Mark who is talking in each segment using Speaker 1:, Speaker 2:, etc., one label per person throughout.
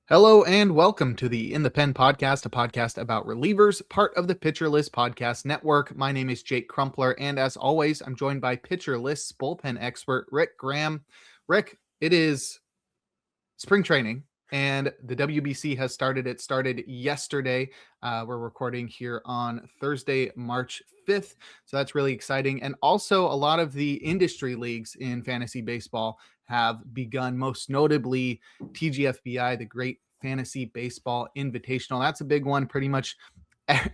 Speaker 1: Hello and welcome to the In the Pen podcast, a podcast about relievers, part of the Pitcher List Podcast Network. My name is Jake Crumpler, and as always, I'm joined by Pitcher List's bullpen expert, Rick Graham. Rick, it is spring training, and the WBC has started. It started yesterday. We're recording here on Thursday, March 5th, so that's really exciting. And also, a lot of the industry leagues in fantasy baseball have begun, most notably TGFBI, the Great Fantasy Baseball Invitational. That's a big one. Pretty much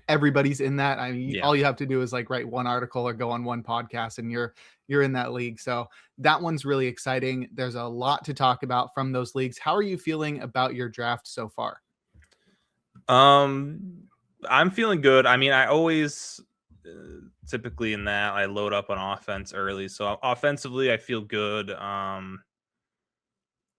Speaker 1: everybody's in that. I mean, all you have to do is like write one article or go on one podcast and you're in that league. So that one's really exciting. There's a lot to talk about from those leagues. How are you feeling about your draft so far?
Speaker 2: I'm feeling good. I mean, I always typically in that I load up on offense early. So offensively, I feel good.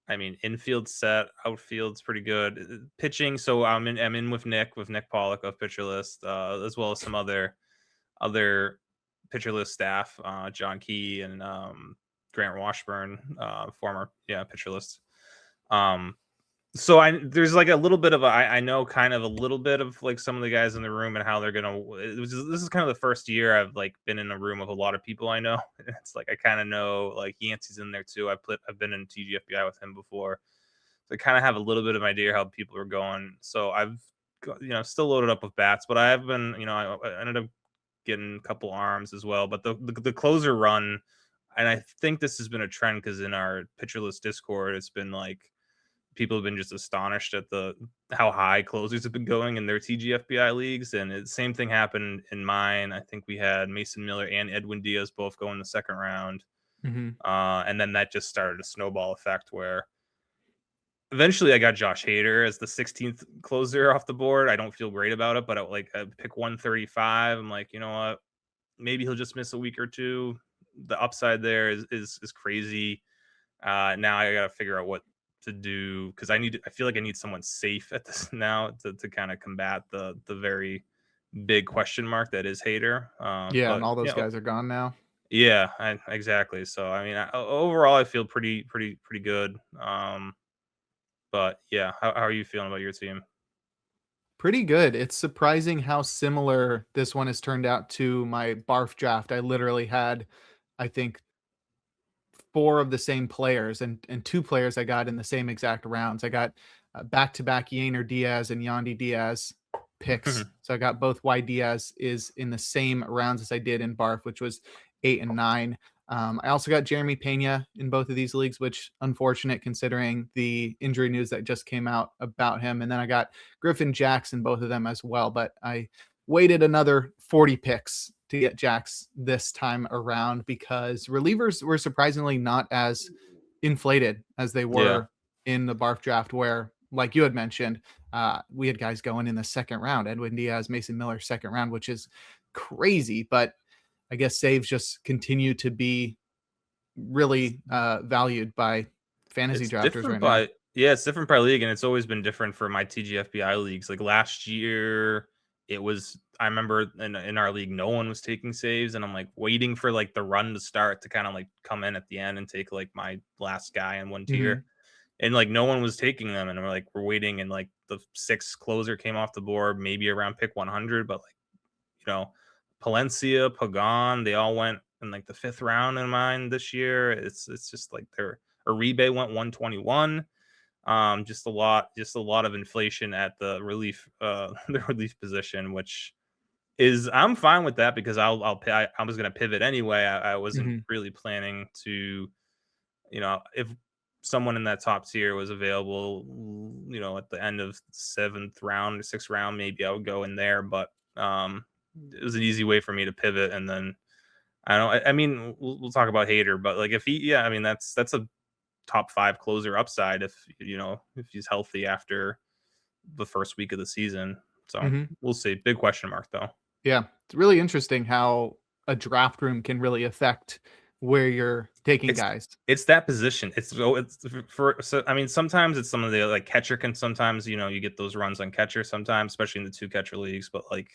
Speaker 2: I mean, infield set, outfield's pretty good. Pitching, so I'm in with Nick Pollock of Pitcher List, as well as some other Pitcher List staff, John Key and Grant Washburn, former Pitcher List. So there's like a little bit of I know kind of a little bit of like some of the guys in the room and how they're gonna. This is kind of the first year I've like been in a room with a lot of people I know. It's like I kind of know like Yancey's in there too. I've been in TGFBI with him before, so I kind of have a little bit of idea how people are going. So I've still loaded up with bats, but I have been I ended up getting a couple arms as well. But the closer run, and I think this has been a trend because in our Pitcher List Discord, it's been like. People have been just astonished at how high closers have been going in their TGFBI leagues, and the same thing happened in mine. I think we had Mason Miller and Edwin Diaz both go in the second round, and then that just started a snowball effect where eventually I got Josh Hader as the 16th closer off the board. I don't feel great about it, but I pick 135. I'm like, you know what? Maybe he'll just miss a week or two. The upside there is crazy. Now I got to figure out what to do because I feel like I need someone safe at this now to kind of combat the very big question mark that is Hader.
Speaker 1: And all those guys are gone now.
Speaker 2: Yeah, exactly. So I mean, overall, I feel pretty good. But yeah, how are you feeling about your team?
Speaker 1: Pretty good. It's surprising how similar this one has turned out to my barf draft. I literally had, I think, 4 of the same players and 2 players I got in the same exact rounds. I got back-to-back Yainer Diaz and Yandy Diaz picks. So I got both Y Diaz is in the same rounds as I did in barf, which was 8 and 9. I also got Jeremy Pena in both of these leagues, which unfortunate considering the injury news that just came out about him. And then I got Griffin Jackson, both of them as well. But I waited another 40 picks to get Jax this time around because relievers were surprisingly not as inflated as they were in the barf draft where, like you had mentioned, we had guys going in the second round, Edwin Diaz, Mason Miller, second round, which is crazy. But I guess saves just continue to be really valued by fantasy drafters right now.
Speaker 2: Yeah, it's different per league, and it's always been different for my TGFBI leagues. Like last year, I remember in our league, no one was taking saves, and I'm like waiting for like the run to start to kind of like come in at the end and take like my last guy in one tier. And like no one was taking them, and we're waiting, and like the 6th closer came off the board, maybe around pick 100, but like Palencia, Pagan, they all went in like the 5th round in mine this year. It's just like Uribe went 121. Just a lot of inflation at the relief position, which is I'm fine with that because I was gonna pivot anyway. I wasn't really planning to, if someone in that top tier was available, at the end of 7th round or 6th round, maybe I would go in there. But it was an easy way for me to pivot, and then I mean, we'll talk about Hader, but like if that's a top 5 closer upside if he's healthy after the first week of the season. So we'll see. Big question mark though.
Speaker 1: Yeah, it's really interesting how a draft room can really affect where you're taking guys.
Speaker 2: It's that position. I mean, sometimes it's some of the like catcher can sometimes, you get those runs on catcher sometimes, especially in the 2 catcher leagues. But like,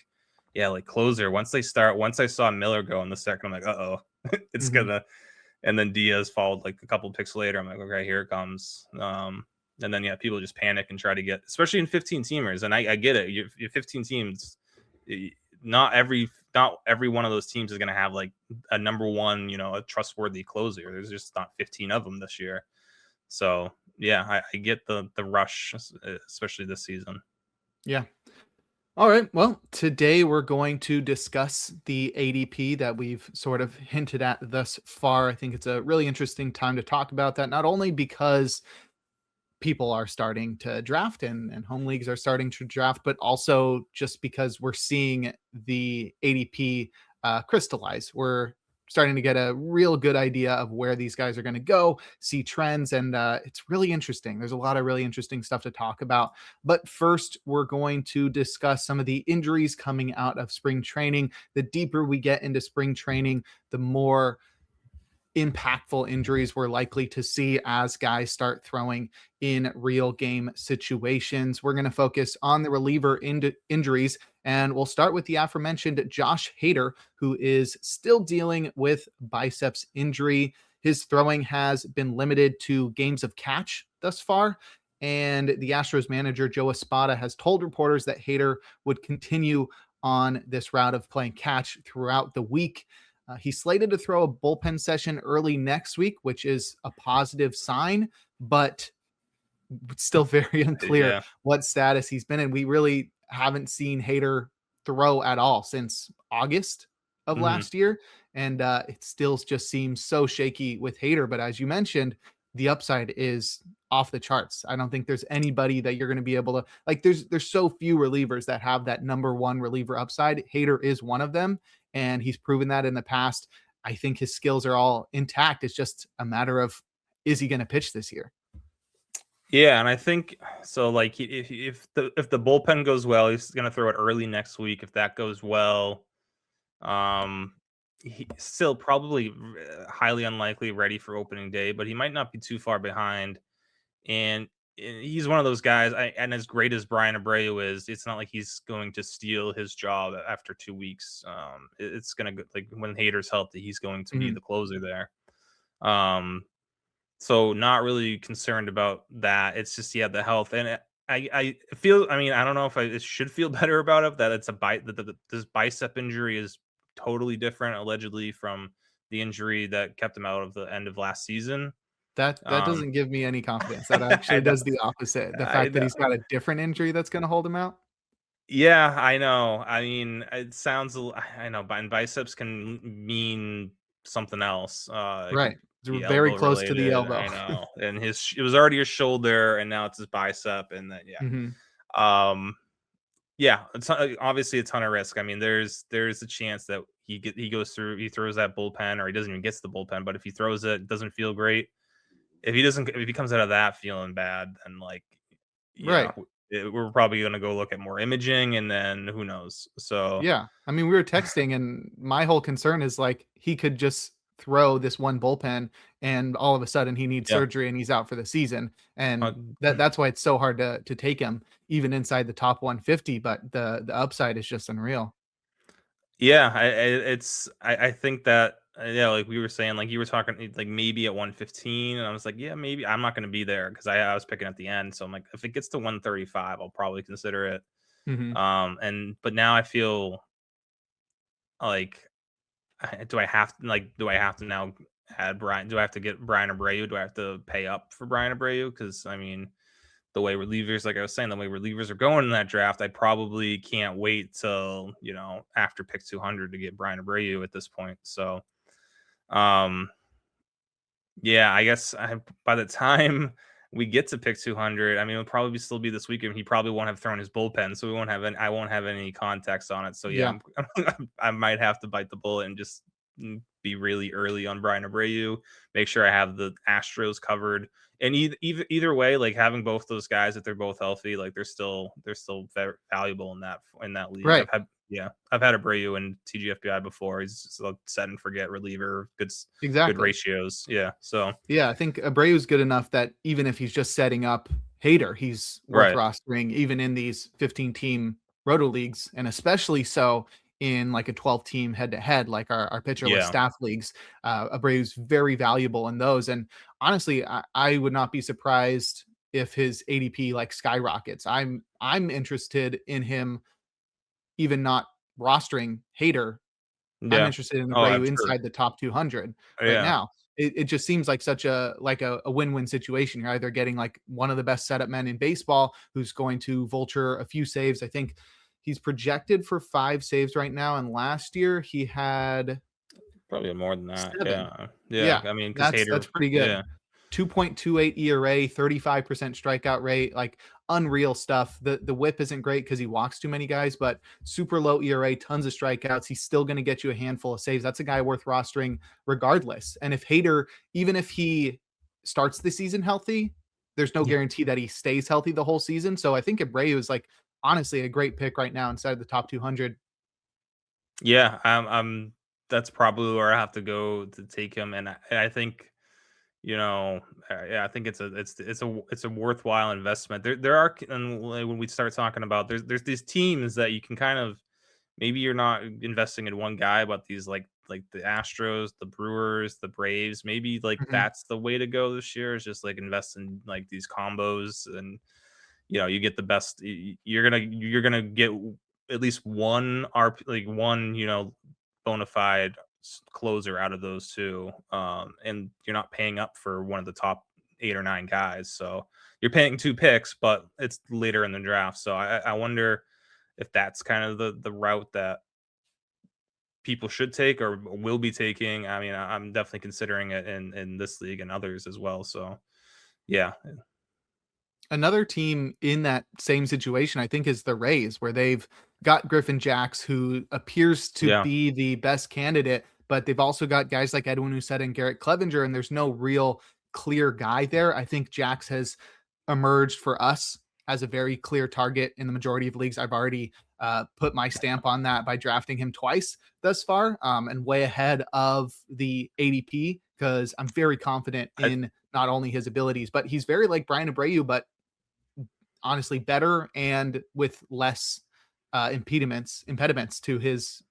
Speaker 2: yeah, like closer, once I saw Miller go in the second, I'm like, it's gonna, and then Diaz followed like a couple picks later. I'm like, okay, here it comes. And then people just panic and try to get, especially in 15 teamers. And I get it. You 15 teams, not every one of those teams is going to have like a number one, a trustworthy closer. There's just not 15 of them this year. So yeah, I get the rush, especially this season.
Speaker 1: Yeah. All right. Well, today we're going to discuss the ADP that we've sort of hinted at thus far. I think it's a really interesting time to talk about that, not only because people are starting to draft and home leagues are starting to draft, but also just because we're seeing the ADP crystallize. We're starting to get a real good idea of where these guys are going to go, see trends, and it's really interesting. There's a lot of really interesting stuff to talk about. But first, we're going to discuss some of the injuries coming out of spring training. The deeper we get into spring training, the more impactful injuries we're likely to see as guys start throwing in real game situations. We're going to focus on the reliever injuries, and we'll start with the aforementioned Josh Hader, who is still dealing with biceps injury. His throwing has been limited to games of catch thus far, and the Astros manager Joe Espada has told reporters that Hader would continue on this route of playing catch throughout the week. He's slated to throw a bullpen session early next week, which is a positive sign, but it's still very unclear
Speaker 2: Yeah.
Speaker 1: what status he's been in. We really haven't seen Hader throw at all since August of last year, and it still just seems so shaky with Hader. But as you mentioned, the upside is off the charts. I don't think there's anybody that you're going to be able to like. There's so few relievers that have that number one reliever upside. Hader is one of them, and he's proven that in the past. I think his skills are all intact. It's just a matter of, is he going to pitch this year?
Speaker 2: Yeah, and I think so. Like if the bullpen goes well, he's gonna throw it early next week. If that goes well, he's still probably highly unlikely ready for opening day, but he might not be too far behind. And he's one of those guys. And as great as Brian Abreu is, it's not like he's going to steal his job after 2 weeks. It's gonna go, like when Hader's healthy, he's going to be the closer there. So not really concerned about that. It's just the health, and I feel. I mean, I don't know if I should feel better about it. That it's this bicep injury is totally different, allegedly, from the injury that kept him out of the end of last season.
Speaker 1: That doesn't give me any confidence. That actually does the opposite. The
Speaker 2: I
Speaker 1: fact that
Speaker 2: know.
Speaker 1: he's got a different injury that's going to hold him out.
Speaker 2: Yeah, I know. I mean, it sounds. I know, and biceps can mean something else. It could
Speaker 1: Right.
Speaker 2: be
Speaker 1: Very
Speaker 2: elbow
Speaker 1: close to the
Speaker 2: related.
Speaker 1: elbow.
Speaker 2: I know, and it was already his shoulder, and now it's his bicep, and then Um, yeah, it's obviously a ton of risk. I mean, there's a chance that he throws that bullpen, or he doesn't even get to the bullpen. But if he throws it, it doesn't feel great. If he comes out of that feeling bad, then
Speaker 1: Right.
Speaker 2: we're probably gonna go look at more imaging, and then who knows? So
Speaker 1: Yeah. I mean, we were texting, and my whole concern is like he could just throw this one bullpen and all of a sudden he needs
Speaker 2: yeah,
Speaker 1: surgery and he's out for the season.
Speaker 2: uh,
Speaker 1: And that's why it's so hard to take him even inside the top 150, but the upside is just unreal.
Speaker 2: yeah. I think that yeah, like we were saying, like you were talking, like maybe at 115, and I was like, yeah, maybe I'm not gonna be there because I was picking at the end. So I'm like, if it gets to 135, I'll probably consider it.
Speaker 1: Mhm.
Speaker 2: But now I feel like, do I have to now add Brian? Do I have to get Brian Abreu? Do I have to pay up for Brian Abreu? Because I mean, the way relievers, like I was saying, the way relievers are going in that draft, I probably can't wait till after pick 200 to get Brian Abreu at this point. So, um, yeah, I guess by the time we get to pick 200, I mean, it'll probably still be this weekend. He probably won't have thrown his bullpen, so I won't have any context on it. So yeah,
Speaker 1: Yeah.
Speaker 2: I might have to bite the bullet and just be really early on Brian Abreu. Make sure I have the Astros covered. And either way, like having both those guys, if they're both healthy, like they're still very valuable in that league.
Speaker 1: Right.
Speaker 2: I've had Abreu in TGFBI before. He's just a set and forget reliever, good
Speaker 1: Exactly.
Speaker 2: ratios. Yeah. So
Speaker 1: Yeah, I think Abreu's good enough that even if he's just setting up Hader, he's worth
Speaker 2: right.
Speaker 1: rostering even in these 15-team roto leagues, and especially so in like a 12-team head-to-head, like our pitcherless
Speaker 2: Yeah.
Speaker 1: staff leagues. Abreu's very valuable in those, and honestly, I would not be surprised if his ADP like skyrockets. I'm interested in him even not rostering Hader. I'm
Speaker 2: Yeah.
Speaker 1: interested in
Speaker 2: Oh, I'm
Speaker 1: Abreu
Speaker 2: sure.
Speaker 1: inside the top 200 right
Speaker 2: Yeah.
Speaker 1: now. It just seems like such a win-win situation. You're either getting like one of the best setup men in baseball who's going to vulture a few saves. I think he's projected for 5 saves right now, and last year he had
Speaker 2: Probably more than that.
Speaker 1: 7.
Speaker 2: Yeah. Yeah.
Speaker 1: Yeah,
Speaker 2: I mean, because
Speaker 1: that's
Speaker 2: Hader,
Speaker 1: pretty good.
Speaker 2: yeah.
Speaker 1: 2.28 ERA, 35% strikeout rate, like unreal stuff. The whip isn't great because he walks too many guys, but super low ERA, tons of strikeouts. He's still going to get you a handful of saves. That's a guy worth rostering regardless. And if Hader, even if he starts the season healthy, there's no guarantee that he stays healthy the whole season. So I think Abreu is like honestly a great pick right now inside the top 200.
Speaker 2: Yeah. That's probably where I have to go to take him. And I think, yeah, I think it's a worthwhile investment. There are, and when we start talking about, there's these teams that you can kind of, maybe you're not investing in one guy, but these like the Astros, the Brewers, the Braves, maybe like
Speaker 1: Mhm.
Speaker 2: that's the way to go this year, is just like invest in like these combos, and you get the best. You're gonna get at least one RP, like one bona fide closer out of those two, and you're not paying up for one of the top 8 or 9 guys. So you're paying 2 picks, but it's later in the draft. So I wonder if that's kind of the route that people should take or will be taking. I mean, I'm definitely considering it in this league and others as well. So yeah,
Speaker 1: Another team in that same situation, I think, is the Rays, where they've got Griffin Jax, who appears to
Speaker 2: yeah,
Speaker 1: be the best candidate, but they've also got guys like Edwin Uceta and Garrett Cleavinger, and there's no real clear guy there. I think Jax has emerged for us as a very clear target in the majority of leagues. I've already put my stamp on that by drafting him twice thus far, and way ahead of the ADP because I'm very confident
Speaker 2: I,
Speaker 1: in not only his abilities, but he's very like Brian Abreu, but honestly better and with less impediments to his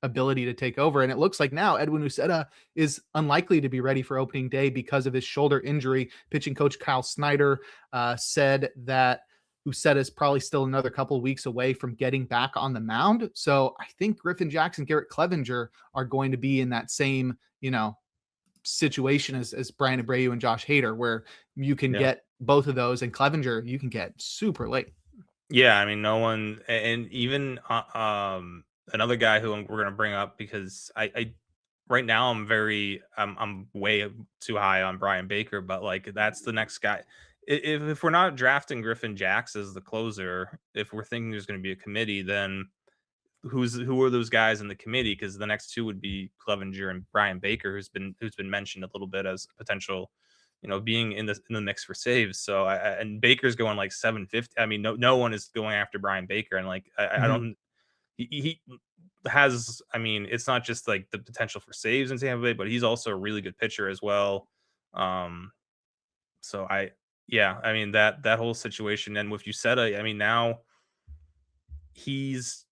Speaker 1: ability to take over. And it looks like now Edwin Uceta is unlikely to be ready for opening day because of his shoulder injury. Pitching coach Kyle Snyder said that Uceta is probably still another couple of weeks away from getting back on the mound. So I think Griffin Jackson, Garrett Cleavinger are going to be in that same, situation as Brian Abreu and Josh Hader, where you can
Speaker 2: yeah.
Speaker 1: get both of those, and Clevenger you can get super late.
Speaker 2: Yeah, I mean, no one, and even another guy who we're gonna bring up, because I right now I'm way too high on Brian Baker, but like that's the next guy. If we're not drafting Griffin Jax as the closer, if we're thinking there's going to be a committee, then who are those guys in the committee? Because the next two would be Clevenger and Brian Baker, who's been mentioned a little bit as potential, being in the mix for saves. So and Baker's going like 750. I mean, no one is going after Brian Baker, and like I
Speaker 1: Mhm.
Speaker 2: don't. He has. I mean, it's not just like the potential for saves in Tampa Bay, but he's also a really good pitcher as well. Um, so yeah, I mean that whole situation, and with Uceta, I mean now he's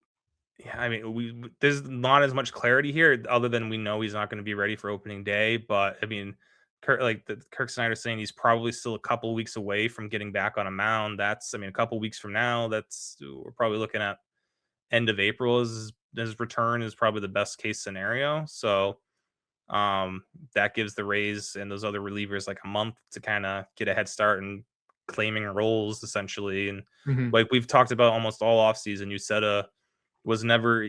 Speaker 2: yeah, I mean, there's not as much clarity here, other than we know he's not going to be ready for opening day. But I mean, Kirk Snyder saying he's probably still a couple weeks away from getting back on a mound. I mean, a couple weeks from now. We're probably looking at end of April as his return is probably the best case scenario. So that gives the Rays and those other relievers like a month to kind of get a head start and claiming roles essentially. And
Speaker 1: Mhm.
Speaker 2: like we've talked about almost all offseason, Uceta was never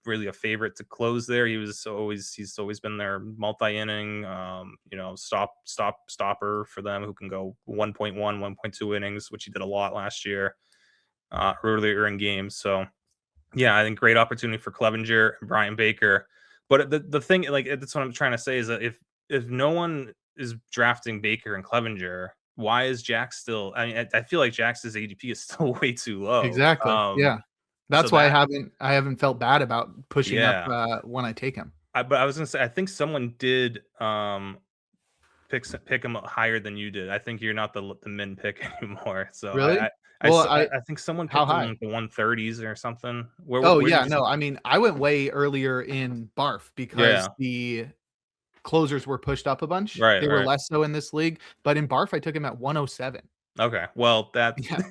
Speaker 2: really a favorite to close there. He's always been their multi-inning, stopper for them, who can go 1.1, 1.2 innings, which he did a lot last year, earlier in games. So yeah, I think great opportunity for Clevenger and Brian Baker. But the thing, like that's what I'm trying to say, is that if no one is drafting Baker and Clevenger, why is Jack still? I mean, I feel like Jack's ADP is still way too low.
Speaker 1: Exactly. Yeah.
Speaker 2: So
Speaker 1: That's why
Speaker 2: that
Speaker 1: I haven't felt bad about pushing up
Speaker 2: yeah,
Speaker 1: when I take him.
Speaker 2: but I was gonna say, I think someone did pick him up higher than you did. I think you're not the min pick anymore. So
Speaker 1: Really? Well,
Speaker 2: I think someone
Speaker 1: how
Speaker 2: picked him in
Speaker 1: high?
Speaker 2: like the 130s or something.
Speaker 1: Oh,
Speaker 2: Where did
Speaker 1: yeah,
Speaker 2: you?
Speaker 1: no, I mean, I went way earlier in barf because
Speaker 2: Yeah,
Speaker 1: the closers were pushed up a bunch.
Speaker 2: right,
Speaker 1: They were
Speaker 2: right.
Speaker 1: less so in this league, but in barf, I took him at 107.
Speaker 2: Okay. Well, that
Speaker 1: Yeah,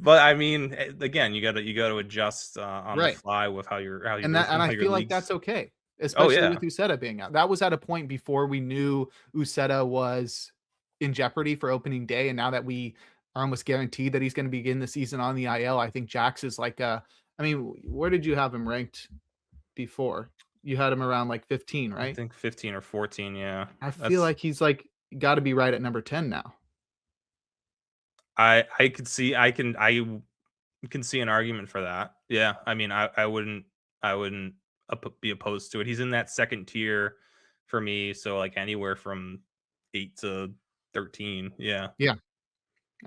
Speaker 2: but I mean, again, you gotta adjust on the
Speaker 1: right.
Speaker 2: fly with how your
Speaker 1: And I
Speaker 2: how your
Speaker 1: feel like
Speaker 2: leagues.
Speaker 1: that's okay,
Speaker 2: Oh
Speaker 1: especially
Speaker 2: yeah.
Speaker 1: with Uceta being out. That was at a point before we knew Uceta was in jeopardy for opening day, and now that we are almost guaranteed that he's gonna begin the season on the IL, I think Jax is like I mean, where did you have him ranked before? You had him around like 15,
Speaker 2: I
Speaker 1: right?
Speaker 2: think 15 or 14, yeah.
Speaker 1: I feel
Speaker 2: That's
Speaker 1: like he's like gotta be right at number 10 now.
Speaker 2: I could see can see an argument for that. Yeah. I mean, I wouldn't be opposed to it. He's in that second tier for me, so like anywhere from 8 to 13. Yeah.
Speaker 1: Yeah.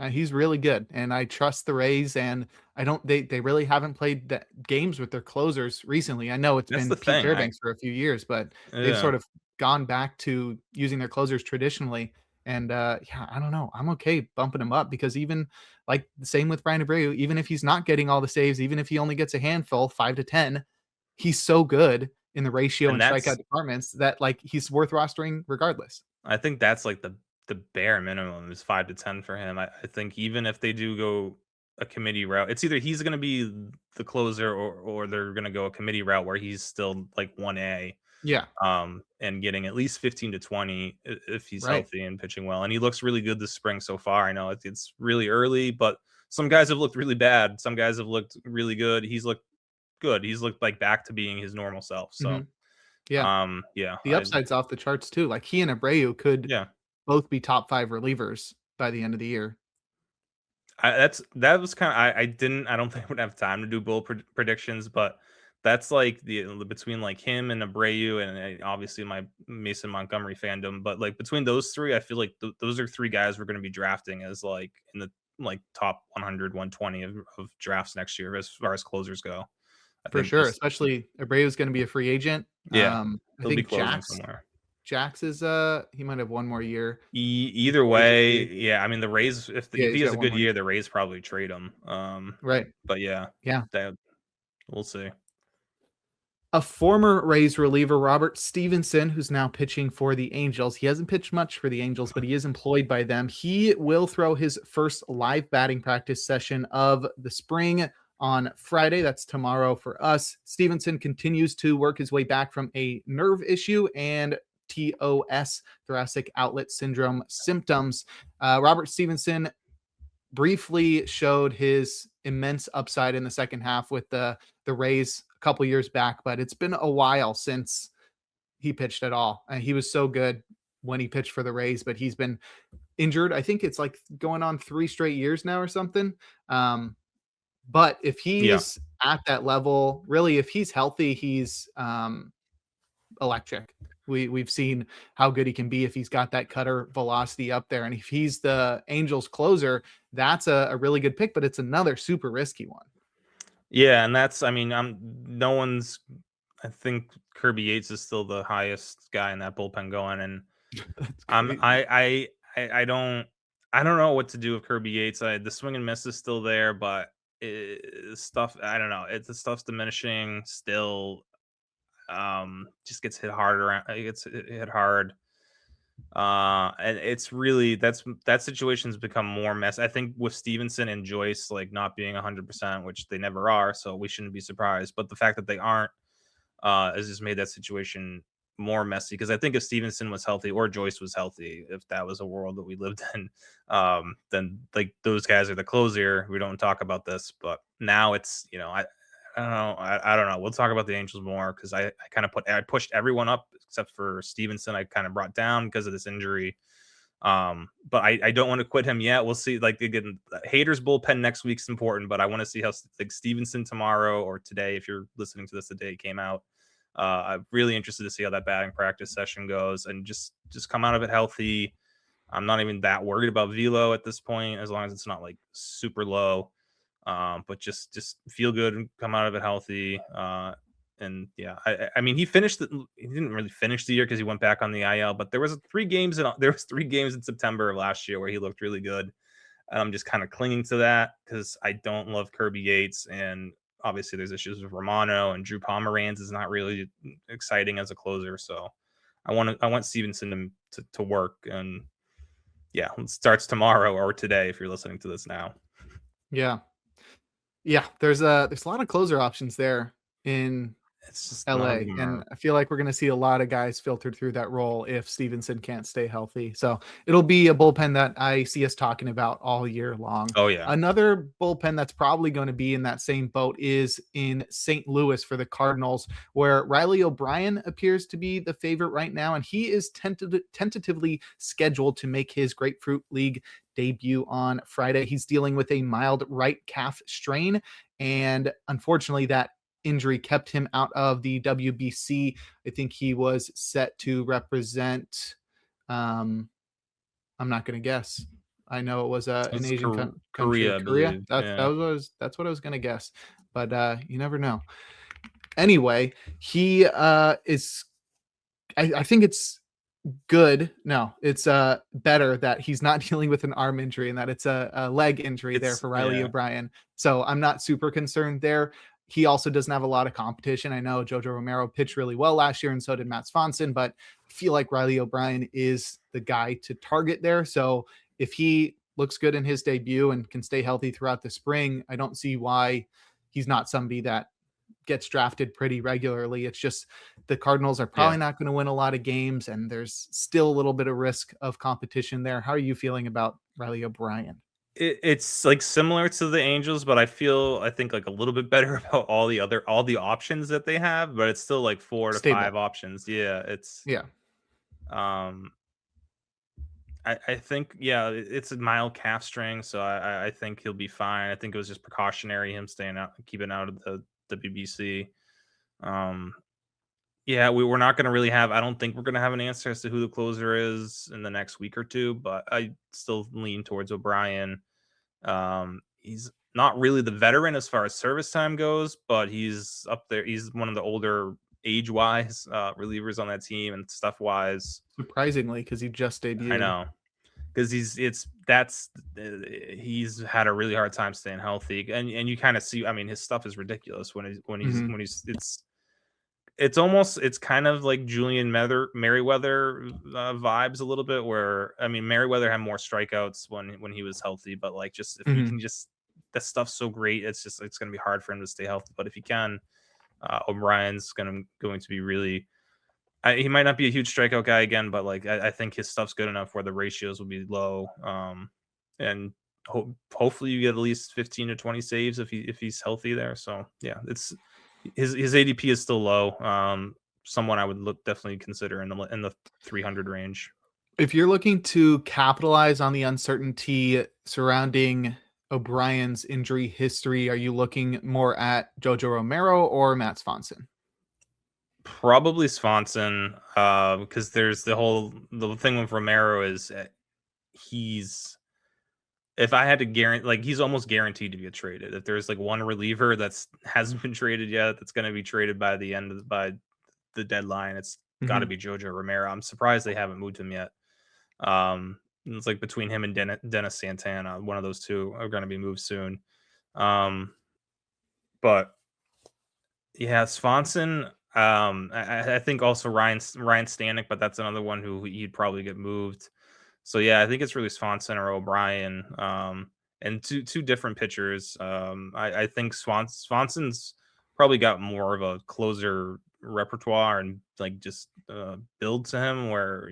Speaker 1: He's really good, and I trust the Rays. And I don't. They really haven't played games with their closers recently. I know it's
Speaker 2: That's
Speaker 1: been
Speaker 2: the
Speaker 1: Pete
Speaker 2: thing. I
Speaker 1: Fairbanks for a few years, but they've
Speaker 2: Yeah.
Speaker 1: sort of gone back to using their closers traditionally. And yeah, I don't know. I'm okay bumping him up because even like the same with Brian Abreu, even if he's not getting all the saves, even if he only gets a handful, 5 to 10, he's so good in the ratio
Speaker 2: And
Speaker 1: and strikeout
Speaker 2: that's
Speaker 1: departments that like he's worth rostering regardless.
Speaker 2: I think that's like the bare minimum is 5 to 10 for him. I think even if they do go a committee route, it's either he's gonna be the closer or they're gonna go a committee route where he's still like 1A,
Speaker 1: Yeah,
Speaker 2: and getting at least 15 to 20 if he's
Speaker 1: right.
Speaker 2: healthy and pitching well. And he looks really good this spring so far. I know it's really early, but some guys have looked really bad. Some guys have looked really good. He's looked good. He's looked like back to being his normal self. So,
Speaker 1: Hmm. Yeah.
Speaker 2: yeah,
Speaker 1: The upside's off the charts too. Like he and Abreu could
Speaker 2: yeah.
Speaker 1: both be top 5 relievers by the end of the year.
Speaker 2: That was kind of I don't think I would have time to do bull predictions, but that's like the between like him and Abreu and obviously my Mason Montgomery fandom, but like between those three, I feel like those are three guys we're going to be drafting as like in the like top 100, 120 of drafts next year as far as closers go. I
Speaker 1: For
Speaker 2: think
Speaker 1: sure,
Speaker 2: just
Speaker 1: especially Abreu's gonna be a free agent.
Speaker 2: yeah,
Speaker 1: I
Speaker 2: he'll be
Speaker 1: think
Speaker 2: closing somewhere.
Speaker 1: Jax is, he might have 1 more year
Speaker 2: Either
Speaker 1: before he's a
Speaker 2: way,
Speaker 1: free.
Speaker 2: yeah, I mean the Rays
Speaker 1: Yeah,
Speaker 2: if he
Speaker 1: he's
Speaker 2: has
Speaker 1: got
Speaker 2: a
Speaker 1: 1
Speaker 2: good
Speaker 1: more year.
Speaker 2: year, the Rays probably trade him.
Speaker 1: Right.
Speaker 2: But yeah,
Speaker 1: Yeah.
Speaker 2: that we'll see.
Speaker 1: A former Rays reliever, Robert Stephenson, who's now pitching for the Angels. He hasn't pitched much for the Angels, but he is employed by them. He will throw his first live batting practice session of the spring on Friday. That's tomorrow for us. Stevenson continues to work his way back from a nerve issue and TOS, thoracic outlet syndrome symptoms. Robert Stevenson briefly showed his immense upside in the second half with the Rays a couple years back, but it's been a while since he pitched at all. And he was so good when he pitched for the Rays, but he's been injured. I think it's like going on 3 straight years now or something. Um, but if
Speaker 2: Yeah.
Speaker 1: he's at that level, really, if he's healthy, he's electric. We've seen how good he can be if he's got that cutter velocity up there. And if he's the Angels closer, that's a really good pick, but it's another super risky one.
Speaker 2: Yeah, and that's I mean, I'm no one's I think Kirby Yates is still the highest guy in that bullpen going, and
Speaker 1: That's
Speaker 2: I'm
Speaker 1: crazy.
Speaker 2: I don't know what to do with Kirby Yates. The swing and miss is still there, but stuff I don't know. The stuff's diminishing still. Just gets hit hard around. It gets hit hard. And it's really that situation's become more mess. I think with Stevenson and Joyce like not being 100%, which they never are, so we shouldn't be surprised. But the fact that they aren't has just made that situation more messy. Because I think if Stevenson was healthy or Joyce was healthy, if that was a world that we lived in, then like those guys are the closer. We don't talk about this, but now it's I don't know. I don't know. We'll talk about the Angels more because I kind of I pushed everyone up except for Stevenson. I kind of brought down because of this injury. But I don't want to quit him yet. We'll see. Like again, haters bullpen next week's important, but I want to see how like Stevenson tomorrow or today, if you're listening to this the day it came out. I'm really interested to see how that batting practice session goes and just come out of it healthy. I'm not even that worried about velo at this point, as long as it's not like super low. But just feel good and come out of it healthy. And yeah, I mean, he didn't really finish the year because he went back on the IL, but there was 3 games in September of last year where he looked really good. And I'm just kind of clinging to that because I don't love Kirby Yates, and obviously there's issues with Romano and Drew Pomeranz is not really exciting as a closer. So I want Stevenson to work, and yeah, it starts tomorrow or today if you're listening to this now.
Speaker 1: Yeah. Yeah, there's a lot of closer options there in
Speaker 2: It's just none of
Speaker 1: LA,
Speaker 2: them
Speaker 1: and
Speaker 2: are.
Speaker 1: I feel like we're gonna see a lot of guys filtered through that role if Stephenson can't stay healthy. So it'll be a bullpen that I see us talking about all year long.
Speaker 2: Oh yeah,
Speaker 1: Another bullpen that's probably going to be in that same boat is in St. Louis for the Cardinals, where Riley O'Brien appears to be the favorite right now, and he is tentatively scheduled to make his Grapefruit League debut on Friday. He's dealing with a mild right calf strain, and unfortunately, that injury kept him out of the WBC. I think he was set to represent. Um, I'm not going to guess. I know it was an
Speaker 2: it's
Speaker 1: Asian country,
Speaker 2: Korea, I
Speaker 1: Korea.
Speaker 2: believe.
Speaker 1: That's
Speaker 2: Yeah,
Speaker 1: that's what I was going to guess, but you never know. Anyway, he is. I think it's good. No, it's better that he's not dealing with an arm injury and that it's a leg injury there
Speaker 2: it's
Speaker 1: for Riley
Speaker 2: yeah,
Speaker 1: O'Brien. So I'm not super concerned there. He also doesn't have a lot of competition. I know Jojo Romero pitched really well last year, and so did Matt Swanson, but I feel like Riley O'Brien is the guy to target there. So if he looks good in his debut and can stay healthy throughout the spring, I don't see why he's not somebody that gets drafted pretty regularly. It's just the Cardinals are
Speaker 2: yeah.
Speaker 1: probably not going to win a lot of games, and there's still a little bit of risk of competition there. How are you feeling about Riley O'Brien?
Speaker 2: It's like similar to the Angels, but I think like a little bit better about all the options that they have, but it's still like 4 to 5
Speaker 1: Stable.
Speaker 2: options. Yeah, it's
Speaker 1: Yeah.
Speaker 2: um I think yeah, it's a mild calf string, so I think he'll be fine. I think it was just precautionary him staying out, keeping out of the WBC. Um, yeah, we're not going to really have. I don't think we're going to have an answer as to who the closer is in the next week or two, but I still lean towards O'Brien. He's not really the veteran as far as service time goes, but he's up there. He's one of the older age wise relievers on that team and stuff wise.
Speaker 1: Surprisingly, because he just
Speaker 2: I
Speaker 1: debuted.
Speaker 2: know because he's had a really hard time staying healthy, and you kind of see. I mean, his stuff is ridiculous
Speaker 1: Mhm.
Speaker 2: when he's it's almost it's kind of like Julian Merriweather vibes a little bit. Where I mean, Merriweather had more strikeouts when he was healthy, but like just if he
Speaker 1: Mhm.
Speaker 2: can just that stuff's so great, it's going to be hard for him to stay healthy. But if he can, O'Brien's going to be really. He might not be a huge strikeout guy again, but like I think his stuff's good enough where the ratios will be low. And hopefully you get at least 15 to 20 saves if he's healthy there. So yeah, it's his ADP is still low. Someone I would definitely consider in the 300 range.
Speaker 1: If you're looking to capitalize on the uncertainty surrounding O'Brien's injury history, are you looking more at Jojo Romero or Matt Swanson?
Speaker 2: Probably Swanson, because there's the thing with Romero is he's if I had to guarantee, like he's almost guaranteed to get traded. If there's like one reliever that's hasn't been traded yet, that's going to be traded by by the deadline, it's got to
Speaker 1: Mhm.
Speaker 2: be Jojo Romero. I'm surprised they haven't moved him yet. It's like between him and Dennis Santana, one of those two are going to be moved soon. Um, but yeah, Swanson. I think also Ryan Stanek, but that's another one who he'd probably get moved. So yeah, I think it's really Swanson or O'Brien, and two different pitchers. I think Swanson's probably got more of a closer repertoire and like just build to him, where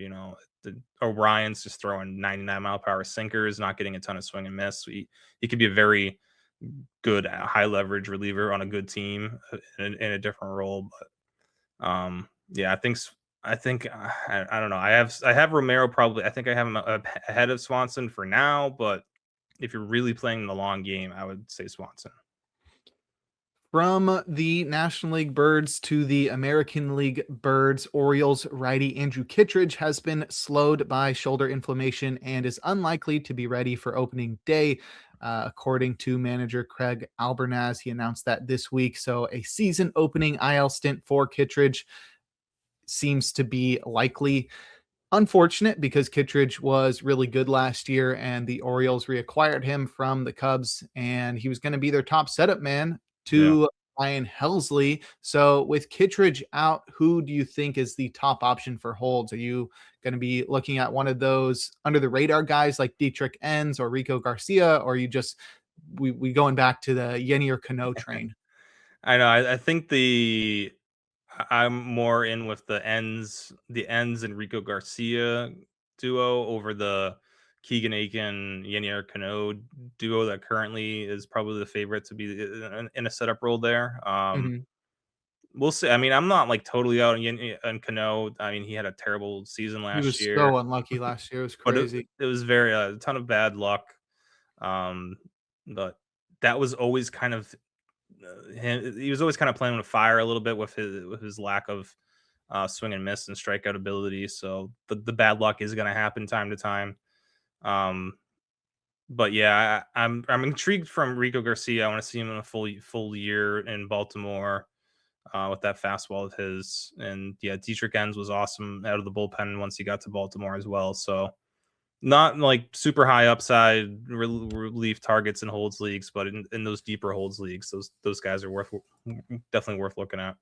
Speaker 2: O'Brien's just throwing 99-mile-per-hour sinkers, not getting a ton of swing and miss. He could be a very good high leverage reliever on a good team in a different role, but yeah, I think I don't know. I have Romero probably. I think I have him ahead of Swanson for now. But if you're really playing the long game, I would say Swanson.
Speaker 1: From the National League Birds to the American League Birds, Orioles righty Andrew Kittredge has been slowed by shoulder inflammation and is unlikely to be ready for opening day. According to manager Craig Albernaz, he announced that this week. So a season opening IL stint for Kittredge seems to be likely. Unfortunate because Kittredge was really good last year and the Orioles reacquired him from the Cubs, and he was going to be their top setup man
Speaker 2: Yeah,
Speaker 1: to Ryan Helsley. So with Kittredge out, who do you think is the top option for holds? Are you going to be looking at one of those under the radar guys like Dietrich Enns or Rico Garcia, or are you just we going back to the Yenny or Cano train?
Speaker 2: I know. I think I'm more in with the ends and Rico Garcia duo over the Keegan Aiken Yenier Cano duo that currently is probably the favorite to be in a setup role there.
Speaker 1: Mhm.
Speaker 2: We'll see. I mean, I'm not like totally out on Cano. I mean, he had a terrible season
Speaker 1: He
Speaker 2: last
Speaker 1: was so
Speaker 2: year,
Speaker 1: unlucky last year. It was
Speaker 2: but
Speaker 1: crazy.
Speaker 2: it was very a ton of bad luck. Um, but that was always kind of he was always kind of playing with fire a little bit with his lack of swing and miss and strikeout ability. So the bad luck is going to happen time to time. Um, but yeah, I'm intrigued from Rico Garcia. I want to see him in a full year in Baltimore with that fastball of his. And yeah, Dietrich Enns was awesome out of the bullpen once he got to Baltimore as well. So not like super high upside relief targets in holds leagues, but in those deeper holds leagues, those guys are definitely worth looking at.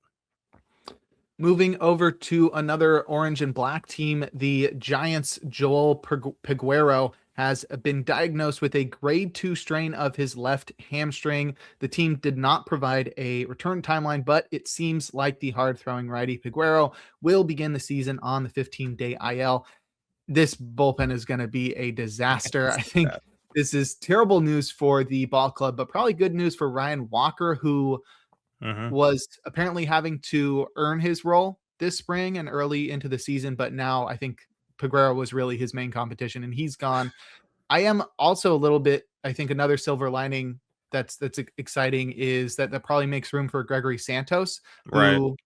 Speaker 1: Moving over to another orange and black team, the Giants' Joel Peguero has been diagnosed with a grade 2 strain of his left hamstring. The team did not provide a return timeline, but it seems like the hard throwing righty Peguero will begin the season on the 15-day IL. This bullpen is going to be a disaster. I think this is terrible news for the ball club, but probably good news for Ryan Walker, who
Speaker 2: Mm-hmm.
Speaker 1: was apparently having to earn his role this spring and early into the season, but now I think Peguero was really his main competition and he's gone. I am also a little bit, I think another silver lining that's exciting is that probably makes room for Gregory Santos,
Speaker 2: Right.
Speaker 1: who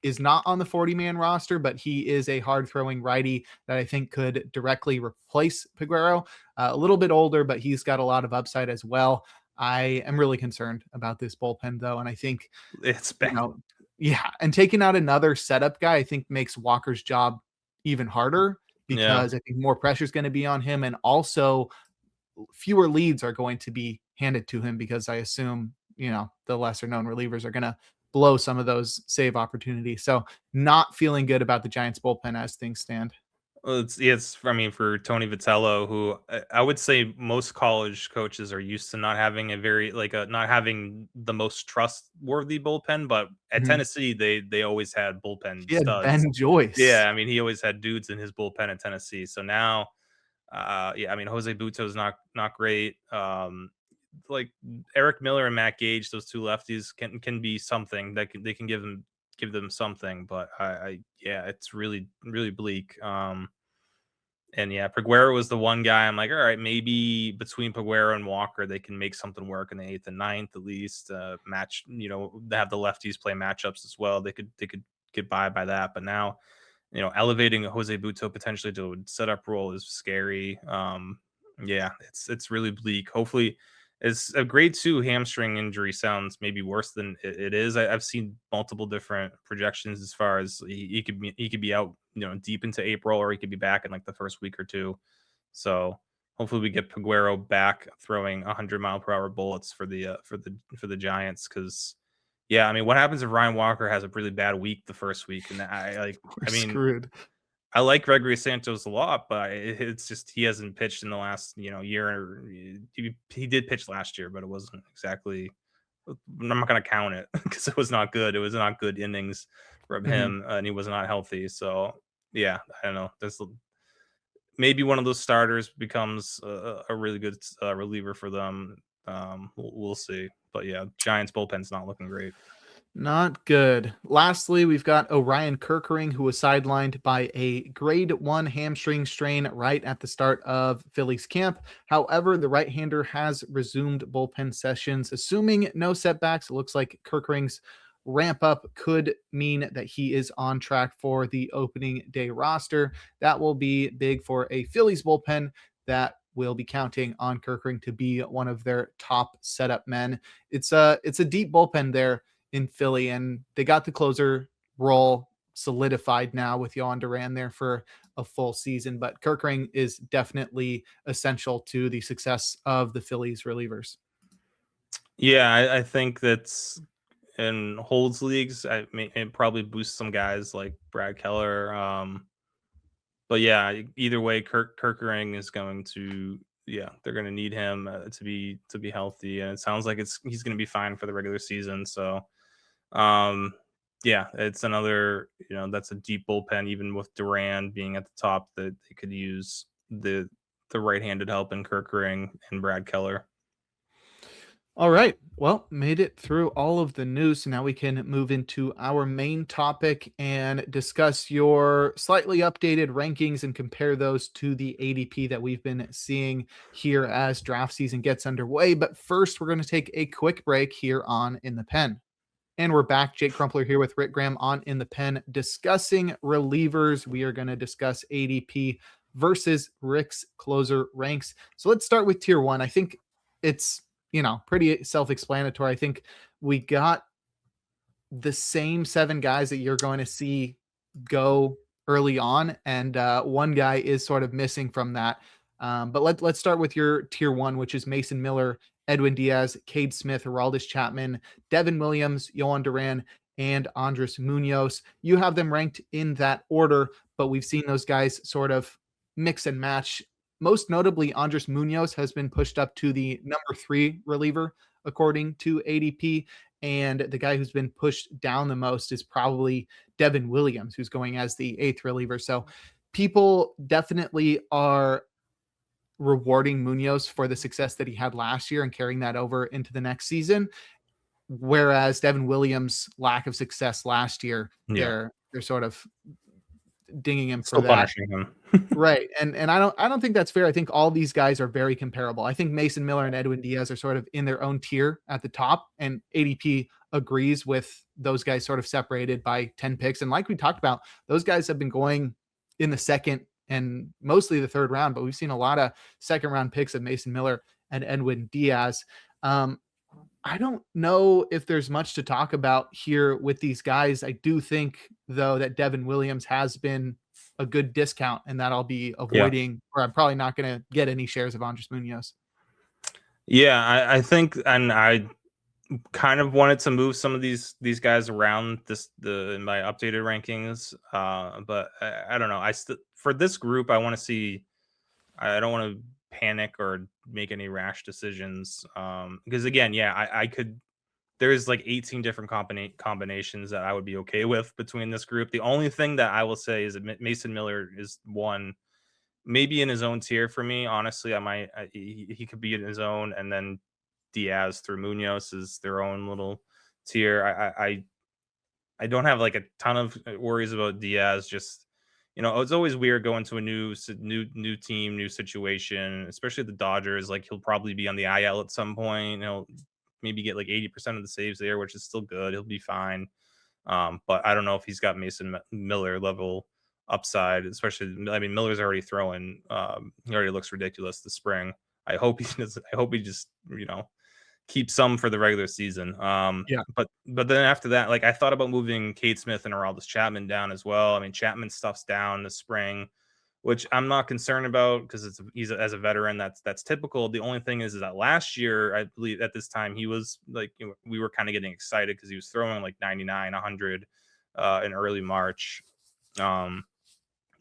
Speaker 1: is not on the 40-man roster, but he is a hard throwing righty that I think could directly replace Peguero. A little bit older, but he's got a lot of upside as well. I am really concerned about this bullpen though. And I think,
Speaker 2: It's
Speaker 1: you
Speaker 2: bad.
Speaker 1: know, yeah, and taking out another setup guy, I think makes Walker's job even harder
Speaker 2: Yeah.
Speaker 1: because I think more pressure is going to be on him. And also fewer leads are going to be handed to him because I assume, the lesser known relievers are going to blow some of those save opportunities. So not feeling good about the Giants bullpen as things stand.
Speaker 2: Well, it's I mean for Tony Vitello, who I would say most college coaches are used to not having a very not having the most trustworthy bullpen, but at
Speaker 1: Mhm.
Speaker 2: Tennessee they always had bullpen
Speaker 1: He had
Speaker 2: studs.
Speaker 1: Ben Joyce.
Speaker 2: Yeah, I mean he always had dudes in his bullpen at Tennessee. So now, yeah, I mean Jose Buto is not great. Like Eric Miller and Matt Gage, those two lefties can be something that they can give them something, but I yeah, it's really bleak. And yeah, Peguero was the one guy I'm like, all right, maybe between Peguero and Walker, they can make something work in the eighth and ninth at least. Match, they have the lefties play matchups as well. They could get by that. But now, elevating Jose Buto potentially to a setup role is scary. Yeah, it's really bleak. Hopefully, it's a grade 2 hamstring injury sounds maybe worse than it is. I've seen multiple different projections as far as he could be out, deep into April, or he could be back in like the first week or two. So hopefully we get Peguero back throwing 100-mile-per-hour bullets for the Giants because. Yeah, I mean, what happens if Ryan Walker has a really bad week the first week? And
Speaker 1: We're
Speaker 2: I mean,
Speaker 1: screwed.
Speaker 2: I like Gregory Santos a lot, but it's just he hasn't pitched in the last year. He did pitch last year, but it wasn't exactly. I'm not going to count it because it was not good. It was not good innings from
Speaker 1: Mhm.
Speaker 2: him, and he was not healthy. So yeah, I don't know. There's maybe one of those starters becomes a really good reliever for them. We'll see. But yeah, Giants bullpen's not looking great.
Speaker 1: Not good. Lastly, we've got Orion Kerkering, who was sidelined by a grade 1 hamstring strain right at the start of Phillies camp. However, the right-hander has resumed bullpen sessions. Assuming no setbacks, it looks like Kerkering's ramp up could mean that he is on track for the opening day roster. That will be big for a Phillies bullpen that will be counting on Kerkering to be one of their top setup men. It's a deep bullpen there in Philly, and they got the closer role solidified now with Yohan Duran there for a full season. But Kerkering is definitely essential to the success of the Phillies relievers.
Speaker 2: Yeah, I think that's in holds leagues, it probably boosts some guys like Brad Keller. But yeah, either way, Kerkering is going to, yeah, they're going to need him to be healthy, and it sounds like he's going to be fine for the regular season. So um, yeah, it's another, that's a deep bullpen, even with Duran being at the top, that they could use the right-handed help in Kerkering and Brad Keller.
Speaker 1: All right. Well, made it through all of the news. So now we can move into our main topic and discuss your slightly updated rankings and compare those to the ADP that we've been seeing here as draft season gets underway. But first, we're going to take a quick break here on In the Pen. And we're back. Jake Crumpler here with Rick Graham on In the Pen discussing relievers. We are going to discuss ADP versus Rick's closer ranks. So let's start with tier one. I think it's, pretty self explanatory. I think we got the same 7 guys that you're going to see go early on, and one guy is sort of missing from that. But let's start with your tier one, which is Mason Miller, Edwin Diaz, Cade Smith, Aroldis Chapman, Devin Williams, Yohan Duran, and Andres Munoz. You have them ranked in that order, but we've seen those guys sort of mix and match. Most notably, Andres Munoz has been pushed up to the number 3 reliever according to ADP. And the guy who's been pushed down the most is probably Devin Williams, who's going as the 8th reliever. So people definitely are rewarding Munoz for the success that he had last year and carrying that over into the next season. Whereas Devin Williams' lack of success last year,
Speaker 2: Yeah,
Speaker 1: they're sort of dinging him for
Speaker 2: still
Speaker 1: that.
Speaker 2: punishing him.
Speaker 1: Right. And I don't think that's fair. I think all these guys are very comparable. I think Mason Miller and Edwin Diaz are sort of in their own tier at the top, and ADP agrees with those guys sort of separated by 10 picks. And like we talked about, those guys have been going in the second and mostly the third round, but we've seen a lot of second round picks of Mason Miller and Edwin Diaz. I don't know if there's much to talk about here with these guys. I do think, though, that Devin Williams has been a good discount, and that I'll be
Speaker 2: Yeah.
Speaker 1: avoiding, or I'm probably not going to get any shares of Andres Munoz.
Speaker 2: Yeah, I think, and I kind of wanted to move some of these guys around in my updated rankings, but I don't know. For this group, I want to see. I don't want to panic or make any rash decisions, because again, yeah, I could. There's like 18 different combinations that I would be okay with between this group. The only thing that I will say is that Mason Miller is one, maybe in his own tier for me. Honestly, he could be in his own, and then Diaz through Munoz is their own little tier. I don't have like a ton of worries about Diaz. Just, it's always weird going to a new team, new situation, especially the Dodgers. Like, he'll probably be on the IL at some point. He'll maybe get like 80% of the saves there, which is still good. He'll be fine. But I don't know if he's got Mason Miller level upside, especially. I mean, Miller's already throwing. He already looks ridiculous this spring. I hope he doesn't. I hope he just keep some for the regular season.
Speaker 1: Yeah.
Speaker 2: But then after that, like, I thought about moving Cade Smith and Aroldis Chapman down as well. I mean, Chapman stuff's down this spring, which I'm not concerned about because he's as a veteran. That's typical. The only thing is that last year, I believe at this time he was like, we were kind of getting excited because he was throwing like 99, 100 in early March.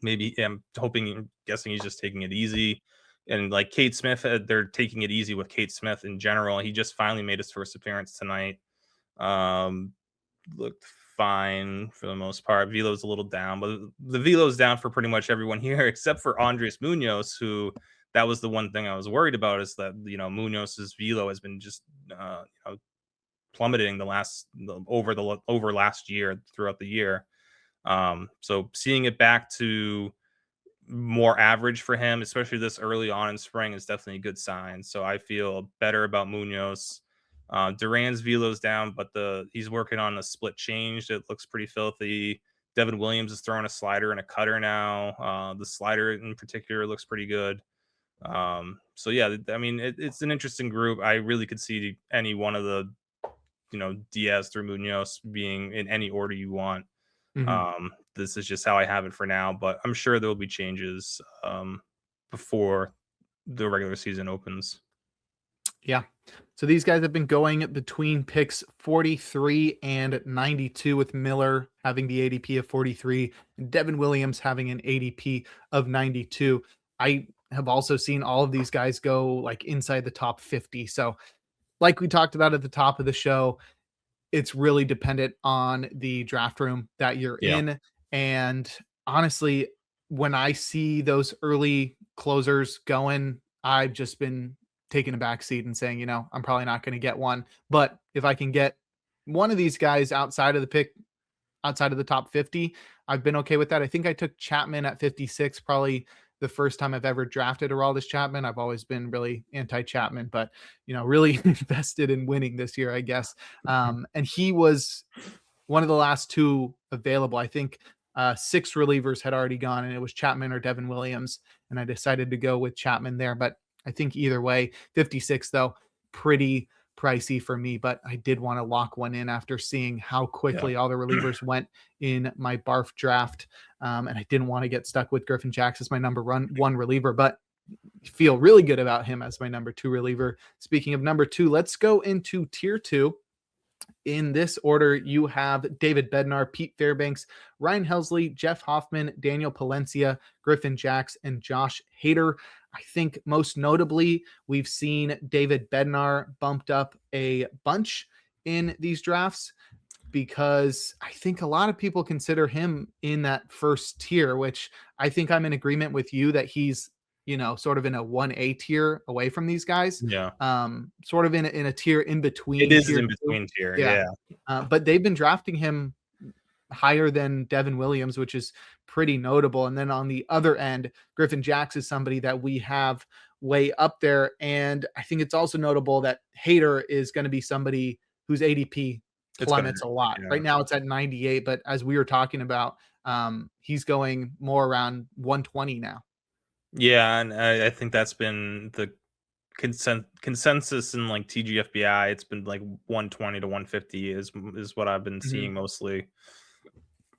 Speaker 2: Maybe I'm guessing he's just taking it easy. And like Cade Smith, they're taking it easy with Cade Smith in general. He just finally made his first appearance tonight. Looked fine for the most part. Velo's a little down, but the Velo's down for pretty much everyone here except for Andres Munoz, who, that was the one thing I was worried about, is that Munoz's Velo has been just plummeting over last year throughout the year. So seeing it back to more average for him, especially this early on in spring, is definitely a good sign. So I feel better about Munoz. Duran's Velo's down, but he's working on a split change that looks pretty filthy. Devin Williams is throwing a slider and a cutter now. The slider in particular looks pretty good. So yeah, I mean, it's an interesting group. I really could see any one of the Diaz through Munoz being in any order you want.
Speaker 1: Mhm.
Speaker 2: This is just how I have it for now, but I'm sure there will be changes before the regular season opens.
Speaker 1: Yeah. So these guys have been going between picks 43 and 92, with Miller having the ADP of 43 and Devin Williams having an ADP of 92. I have also seen all of these guys go like inside the top 50. So, like we talked about at the top of the show, it's really dependent on the draft room that you're
Speaker 2: Yeah.
Speaker 1: in. And honestly, when I see those early closers going, I've just been taking a back seat and saying, I'm probably not going to get one. But if I can get one of these guys outside of the top 50, I've been okay with that. I think I took Chapman at 56, probably the first time I've ever drafted Aroldis Chapman. I've always been really anti-Chapman, but really invested in winning this year, I guess. And he was one of the last two available. I think 6 relievers had already gone, and it was Chapman or Devin Williams, and I decided to go with Chapman there. But I think either way, 56 though, pretty pricey for me, but I did want to lock one in after seeing how
Speaker 2: Yeah.
Speaker 1: quickly all the relievers went in my barf draft. And I didn't want to get stuck with Griffin Jax as my number one reliever, but feel really good about him as my number 2 reliever. Speaking of number 2, let's go into tier 2. In this order, you have David Bednar, Pete Fairbanks, Ryan Helsley, Jeff Hoffman, Daniel Palencia, Griffin Jax, and Josh Hader. I think most notably, we've seen David Bednar bumped up a bunch in these drafts because I think a lot of people consider him in that first tier, which I think I'm in agreement with you that he's, sort of in a 1A tier away from these guys.
Speaker 2: Yeah.
Speaker 1: Sort of in a tier in
Speaker 2: It
Speaker 1: between
Speaker 2: is
Speaker 1: tier
Speaker 2: in
Speaker 1: two.
Speaker 2: between tier.
Speaker 1: Yeah.
Speaker 2: Yeah.
Speaker 1: But they've been drafting him higher than Devin Williams, which is pretty notable. And then on the other end, Griffin Jax is somebody that we have way up there. And I think it's also notable that Hader is going to be somebody whose ADP
Speaker 2: It's gonna
Speaker 1: plummets a lot.
Speaker 2: yeah.
Speaker 1: Right now it's at 98, but as we were talking about, he's going more around 120 now.
Speaker 2: Yeah, and I think that's been the consensus in like TGFBI. It's been like 120 to 150 is what I've been
Speaker 1: Mhm.
Speaker 2: seeing mostly.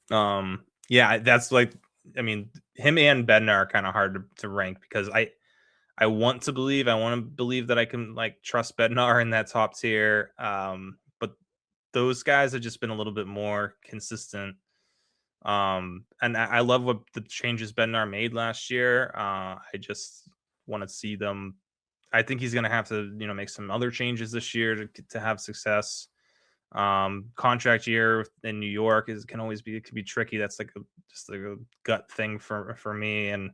Speaker 2: Yeah, that's like, I mean, him and Bednar are kind of hard to rank because I want to believe that I can like trust Bednar in that top tier. But those guys have just been a little bit more consistent. And I love what the changes Bednar made last year. I just want to see them. I think he's going to have to, make some other changes this year to have success. Contract year in New York it can be tricky. That's like just like a gut thing for me. And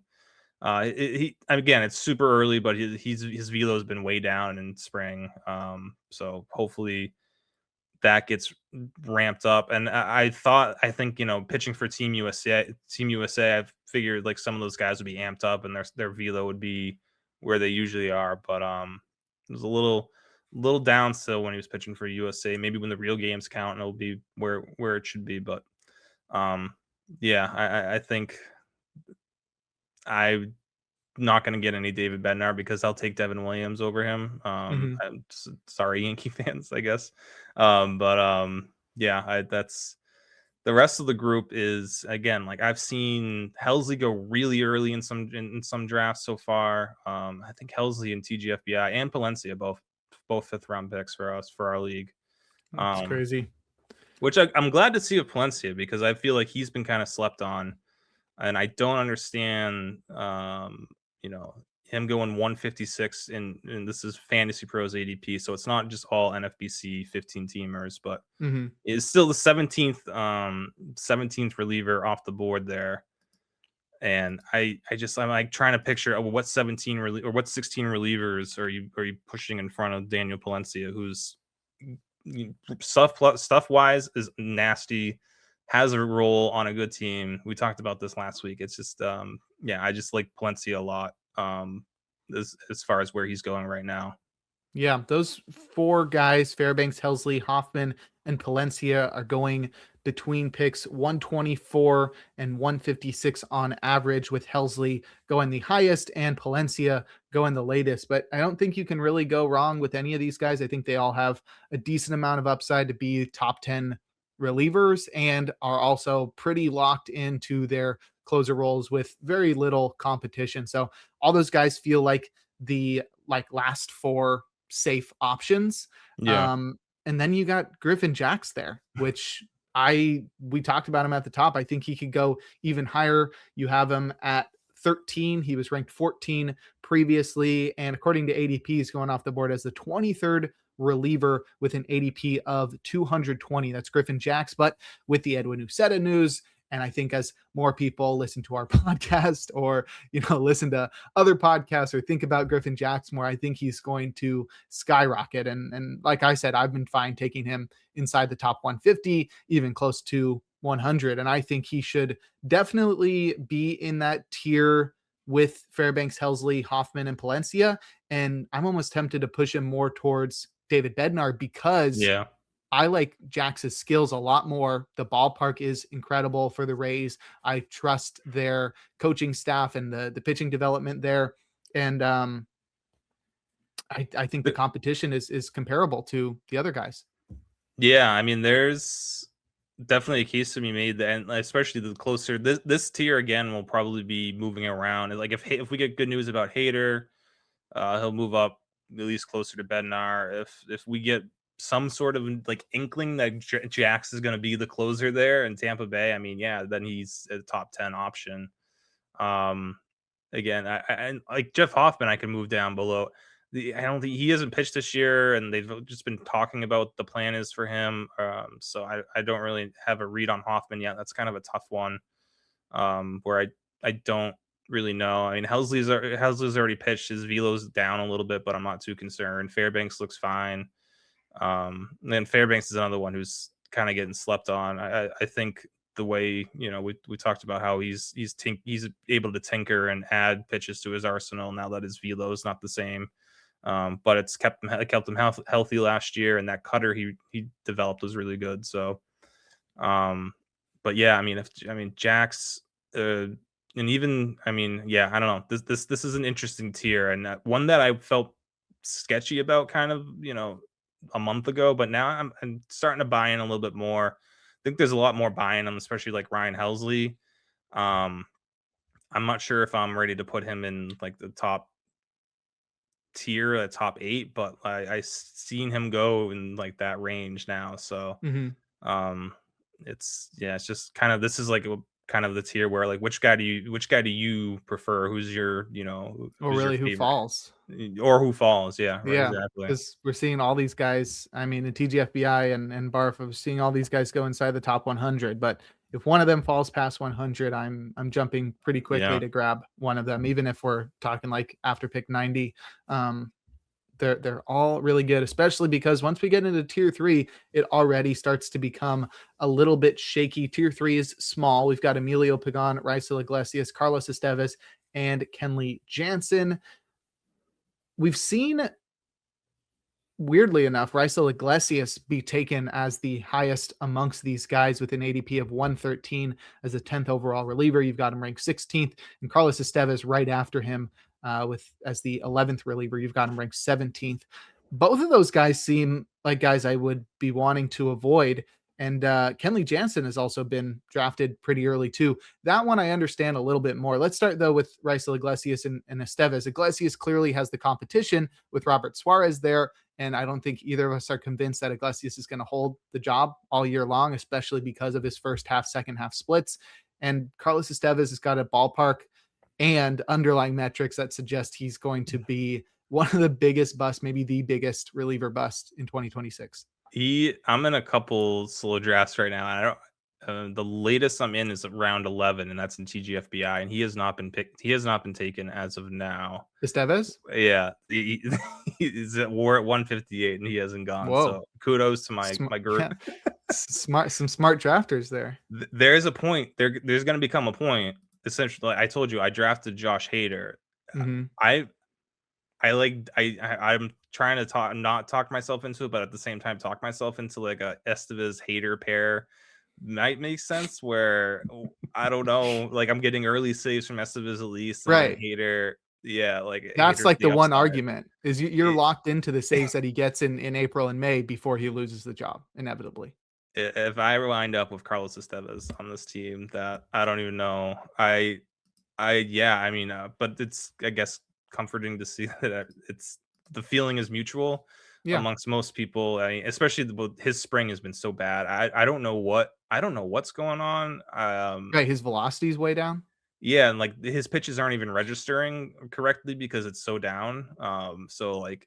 Speaker 2: he again, it's super early, but his velo has been way down in spring. So hopefully that gets ramped up. And I think, pitching for Team USA, I figured like some of those guys would be amped up and their velo would be where they usually are. But it was a little down still when he was pitching for USA. Maybe when the real games count, it'll be where it should be. But um, yeah, I think I'm not going to get any David Bednar because I'll take Devin Williams over him.
Speaker 1: Mhm.
Speaker 2: I'm sorry, Yankee fans, I guess. But yeah, that's the rest of the group is again like I've seen Helsley go really early in some drafts so far. I think Helsley and TGFBI and Palencia both 5th round picks for us for our league.
Speaker 1: That's crazy.
Speaker 2: Which I'm glad to see with Palencia because I feel like he's been kind of slept on, and I don't understand, him going 156 and this is Fantasy Pros ADP, so it's not just all NFBC 15 teamers, but
Speaker 1: Mhm.
Speaker 2: it's still the 17th reliever off the board there. And I'm like trying to picture what 16 relievers are you pushing in front of Daniel Palencia, who's stuff wise is nasty, has a role on a good team. We talked about this last week. It's just yeah, I just like Palencia a lot as far as where he's going right now.
Speaker 1: Yeah, those 4 guys, Fairbanks, Helsley, Hoffman, and Palencia, are going between picks 124 and 156 on average, with Helsley going the highest and Palencia going the latest. But I don't think you can really go wrong with any of these guys. I think they all have a decent amount of upside to be top 10 relievers and are also pretty locked into their closer roles with very little competition. So all those guys feel like the last 4 safe options.
Speaker 2: Yeah.
Speaker 1: And then you got Griffin Jacks there, which we talked about him at the top. I think he could go even higher. You have him at 13. He was ranked 14 previously, and according to ADP, he's going off the board as the 23rd reliever with an ADP of 220. That's Griffin Jacks. But with the Edwin Uceta news, and I think as more people listen to our podcast or listen to other podcasts or think about Griffin Jacks more, I think he's going to skyrocket. And like I said, I've been fine taking him inside the top 150, even close to 100. And I think he should definitely be in that tier with Fairbanks, Helsley, Hoffman, and Palencia. And I'm almost tempted to push him more towards David Bednar because
Speaker 2: Yeah.
Speaker 1: I like Jax's skills a lot more. The ballpark is incredible for the Rays. I trust their coaching staff and the pitching development there. And I think the competition is comparable to the other guys.
Speaker 2: Yeah, I mean, there's definitely a case to be made that, and especially the closer this tier again will probably be moving around. And like if we get good news about Hader, he'll move up at least closer to Bednar. If we get some sort of like inkling that Jax is going to be the closer there in Tampa Bay, I mean, yeah, then he's a top 10 option. Again, I like Jeff Hoffman, I can move down below. I don't think he hasn't pitched this year, and they've just been talking about the plan is for him. So I don't really have a read on Hoffman yet. That's kind of a tough one. Where I don't really know. I mean, Helsley's already pitched. His velo's down a little bit, but I'm not too concerned. Fairbanks looks fine. And then Fairbanks is another one who's kind of getting slept on. I think the way we talked about how he's able to tinker and add pitches to his arsenal now that his velo is not the same. But it's kept him healthy last year, and that cutter he developed was really good. So, but yeah, I mean Jax, and even I mean, yeah, I don't know. This is an interesting tier, and one that I felt sketchy about kind of a month ago, but now I'm starting to buy in a little bit more. I think there's a lot more buy-in on, especially like Ryan Helsley. I'm not sure if I'm ready to put him in like the top tier, the top 8, but I seen him go in like that range now. So
Speaker 1: Mm-hmm.
Speaker 2: um it's just kind of, this is like kind of the tier where like which guy do you prefer? Who's your
Speaker 1: Or
Speaker 2: who's your
Speaker 1: really who
Speaker 2: favorite?
Speaker 1: falls.
Speaker 2: Or who falls? Yeah, right,
Speaker 1: Yeah,
Speaker 2: exactly.
Speaker 1: because we're seeing all these guys. I mean, the TGFBI and Barf, I'm seeing all these guys go inside the top 100. But if one of them falls past 100, I'm jumping pretty quickly
Speaker 2: Yeah.
Speaker 1: to grab one of them, even if we're talking like after pick 90. Um, they're all really good, especially because once we get into tier 3, it already starts to become a little bit shaky. Tier 3 is small. We've got Emilio Pagan, Raisel Iglesias, Carlos Estevez, and Kenley Jansen. We've seen, weirdly enough, Raisel Iglesias be taken as the highest amongst these guys with an ADP of 113 as a 10th overall reliever. You've got him ranked 16th, and Carlos Estevez right after him with as the 11th reliever. You've got him ranked 17th. Both of those guys seem like guys I would be wanting to avoid. And Kenley Jansen has also been drafted pretty early too. That one I understand a little bit more. Let's start though with Raisel Iglesias and Estevez. Iglesias clearly has the competition with Robert Suarez there. And I don't think either of us are convinced that Iglesias is going to hold the job all year long, especially because of his first half, second half splits. And Carlos Estevez has got a ballpark and underlying metrics that suggest he's going to be one of the biggest busts, maybe the biggest reliever bust in 2026.
Speaker 2: I'm in a couple slow drafts right now. I don't. The latest I'm in is round 11, and that's in TGFBI, and he has not been picked. He has not been taken as of now.
Speaker 1: Estevez?
Speaker 2: Yeah, he's at war at 158, and he hasn't gone.
Speaker 1: Whoa.
Speaker 2: So kudos to my group.
Speaker 1: Yeah. Some smart drafters there.
Speaker 2: There's a point. There's going to become a point. Essentially, I told you I drafted Josh Hader.
Speaker 1: Mm-hmm.
Speaker 2: I'm trying to not talk myself into it, but at the same time talk myself into like a Estevez Hader pair might make sense, where I don't know, like I'm getting early saves from Estevez at least, and
Speaker 1: Right.
Speaker 2: then Hader, yeah, like
Speaker 1: That's
Speaker 2: Hader's
Speaker 1: like the one
Speaker 2: upside.
Speaker 1: argument is you're locked into the saves that he gets in April and May before he loses the job inevitably.
Speaker 2: If I lined up with Carlos Estevez on this team, that I don't even know. Yeah, I mean, but it's, I guess, comforting to see that it's the feeling is mutual
Speaker 1: Yeah.
Speaker 2: amongst most people. I mean, especially his spring has been so bad. I don't know what's going on.
Speaker 1: Right, his velocity's way down?
Speaker 2: Yeah, and like his pitches aren't even registering correctly because it's so down. So like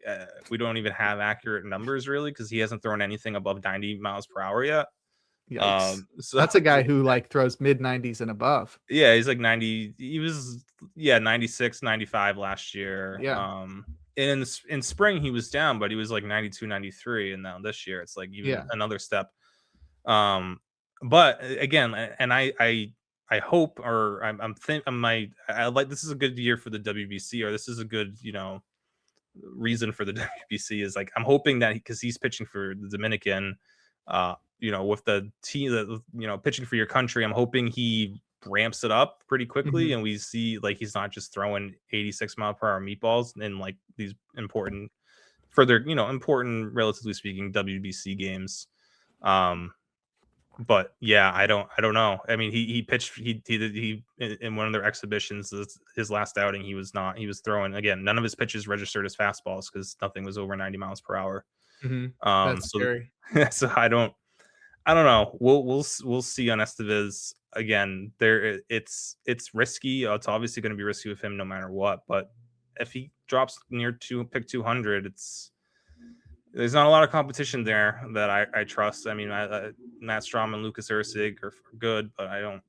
Speaker 2: we don't even have accurate numbers really because he hasn't thrown anything above 90 miles per hour yet.
Speaker 1: Yikes.
Speaker 2: So
Speaker 1: That's a guy who, like, throws mid-90s and above.
Speaker 2: yeah, he's like 90. He was 96, 95 last year.
Speaker 1: Yeah.
Speaker 2: And in spring he was down, but he was like 92, 93, and now this year it's like even
Speaker 1: Yeah.
Speaker 2: another step. Um, but again, and I hope, or I'm think I like this is a good year for the WBC, or this is a good reason for the WBC is like I'm hoping that because he's pitching for the Dominican, with the team that pitching for your country, I'm hoping he ramps it up pretty quickly,
Speaker 1: Mhm.
Speaker 2: and we see like he's not just throwing 86-mile-per-hour meatballs in like these important, further important, relatively speaking, WBC games. Um, but yeah, I don't know. I mean, he pitched he in one of their exhibitions, his last outing, he was throwing again, none of his pitches registered as fastballs because nothing was over 90 miles per hour.
Speaker 1: Mhm. That's
Speaker 2: So
Speaker 1: scary.
Speaker 2: so I don't know. We'll see on Estevez again. It's risky. It's obviously going to be risky with him no matter what. But if he drops near pick 200, there's not a lot of competition there that I trust. I mean, Matt Strom and Lucas Ursig are good, but I don't.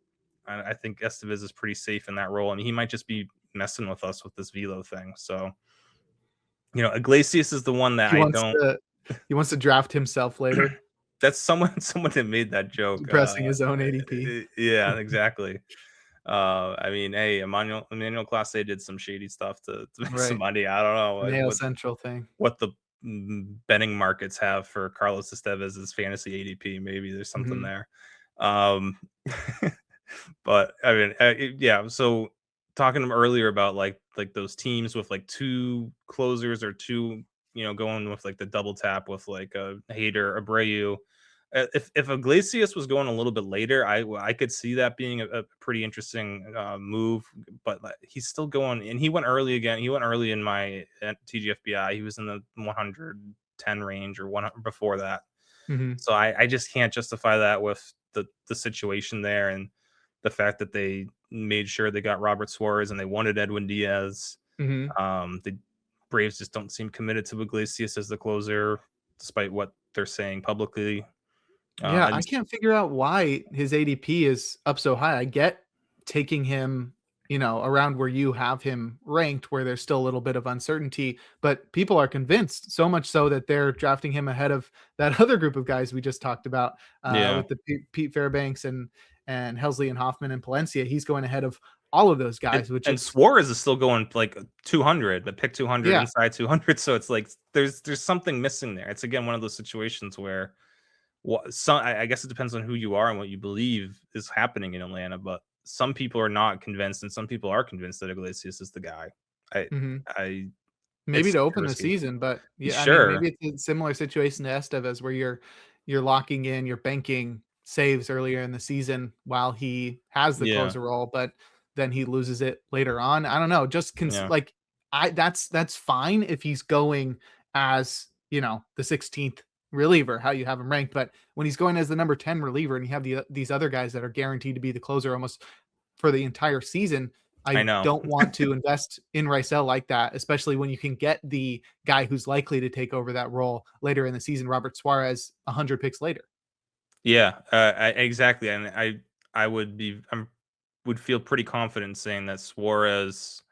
Speaker 2: I think Estevez is pretty safe in that role. I mean, he might just be messing with us with this velo thing. So, Iglesias is the one that
Speaker 1: He
Speaker 2: I
Speaker 1: wants
Speaker 2: don't.
Speaker 1: to he wants to draft himself later,
Speaker 2: That's someone someone that made that joke.
Speaker 1: depressing his own ADP.
Speaker 2: Yeah, exactly. I mean, hey, Emmanuel Clase did some shady stuff to make some
Speaker 1: Right.
Speaker 2: money. I don't know
Speaker 1: Mayo Central thing.
Speaker 2: what the betting markets have for Carlos Estevez's fantasy ADP. Maybe there's something
Speaker 1: Mhm.
Speaker 2: there. Um, but I mean, yeah. So talking to him earlier about like those teams with like two closers or two, going with like the double tap with like a Hader, Abreu. If Iglesias was going a little bit later, I could see that being a pretty interesting move. But like, he's still going, and he went early again. He went early in my TGFBI. He was in the 110 range or one before that.
Speaker 1: Mhm.
Speaker 2: So I just can't justify that with the situation there and the fact that they made sure they got Robert Suarez and they wanted Edwin Diaz.
Speaker 1: Mhm.
Speaker 2: The Braves just don't seem committed to Iglesias as the closer, despite what they're saying publicly.
Speaker 1: Yeah,
Speaker 2: I
Speaker 1: I
Speaker 2: just
Speaker 1: can't figure out why his ADP is up so high. I get taking him, around where you have him ranked, where there's still a little bit of uncertainty, but people are convinced so much so that they're drafting him ahead of that other group of guys we just talked about,
Speaker 2: yeah.
Speaker 1: with the Pete Fairbanks and Helsley and Hoffman and Palencia. He's going ahead of all of those
Speaker 2: And,
Speaker 1: guys, which
Speaker 2: and
Speaker 1: is
Speaker 2: Suarez is still going like 200, but pick 200
Speaker 1: yeah.
Speaker 2: inside 200. So it's like there's something missing there. It's again one of those situations where I guess it depends on who you are and what you believe is happening in Atlanta, but some people are not convinced, and some people are convinced that Iglesias is the guy. I,
Speaker 1: Mhm.
Speaker 2: I,
Speaker 1: Maybe
Speaker 2: it's
Speaker 1: to
Speaker 2: too
Speaker 1: open the
Speaker 2: risky.
Speaker 1: season, but yeah, I mean,
Speaker 2: Sure.
Speaker 1: maybe it's a similar situation to Estevez where you're locking in, you're banking saves earlier in the season while he has the
Speaker 2: Yeah.
Speaker 1: closer role, but then he loses it later on. I don't know, just
Speaker 2: Yeah.
Speaker 1: like that's fine if he's going as, the 16th reliever, how you have him ranked, but when he's going as the number 10 reliever and you have these other guys that are guaranteed to be the closer almost for the entire season,
Speaker 2: I
Speaker 1: I
Speaker 2: know.
Speaker 1: don't want to invest in Rysel like that, especially when you can get the guy who's likely to take over that role later in the season, Robert Suarez, 100 picks later.
Speaker 2: Yeah. Exactly. And I would feel pretty confident saying that Suarez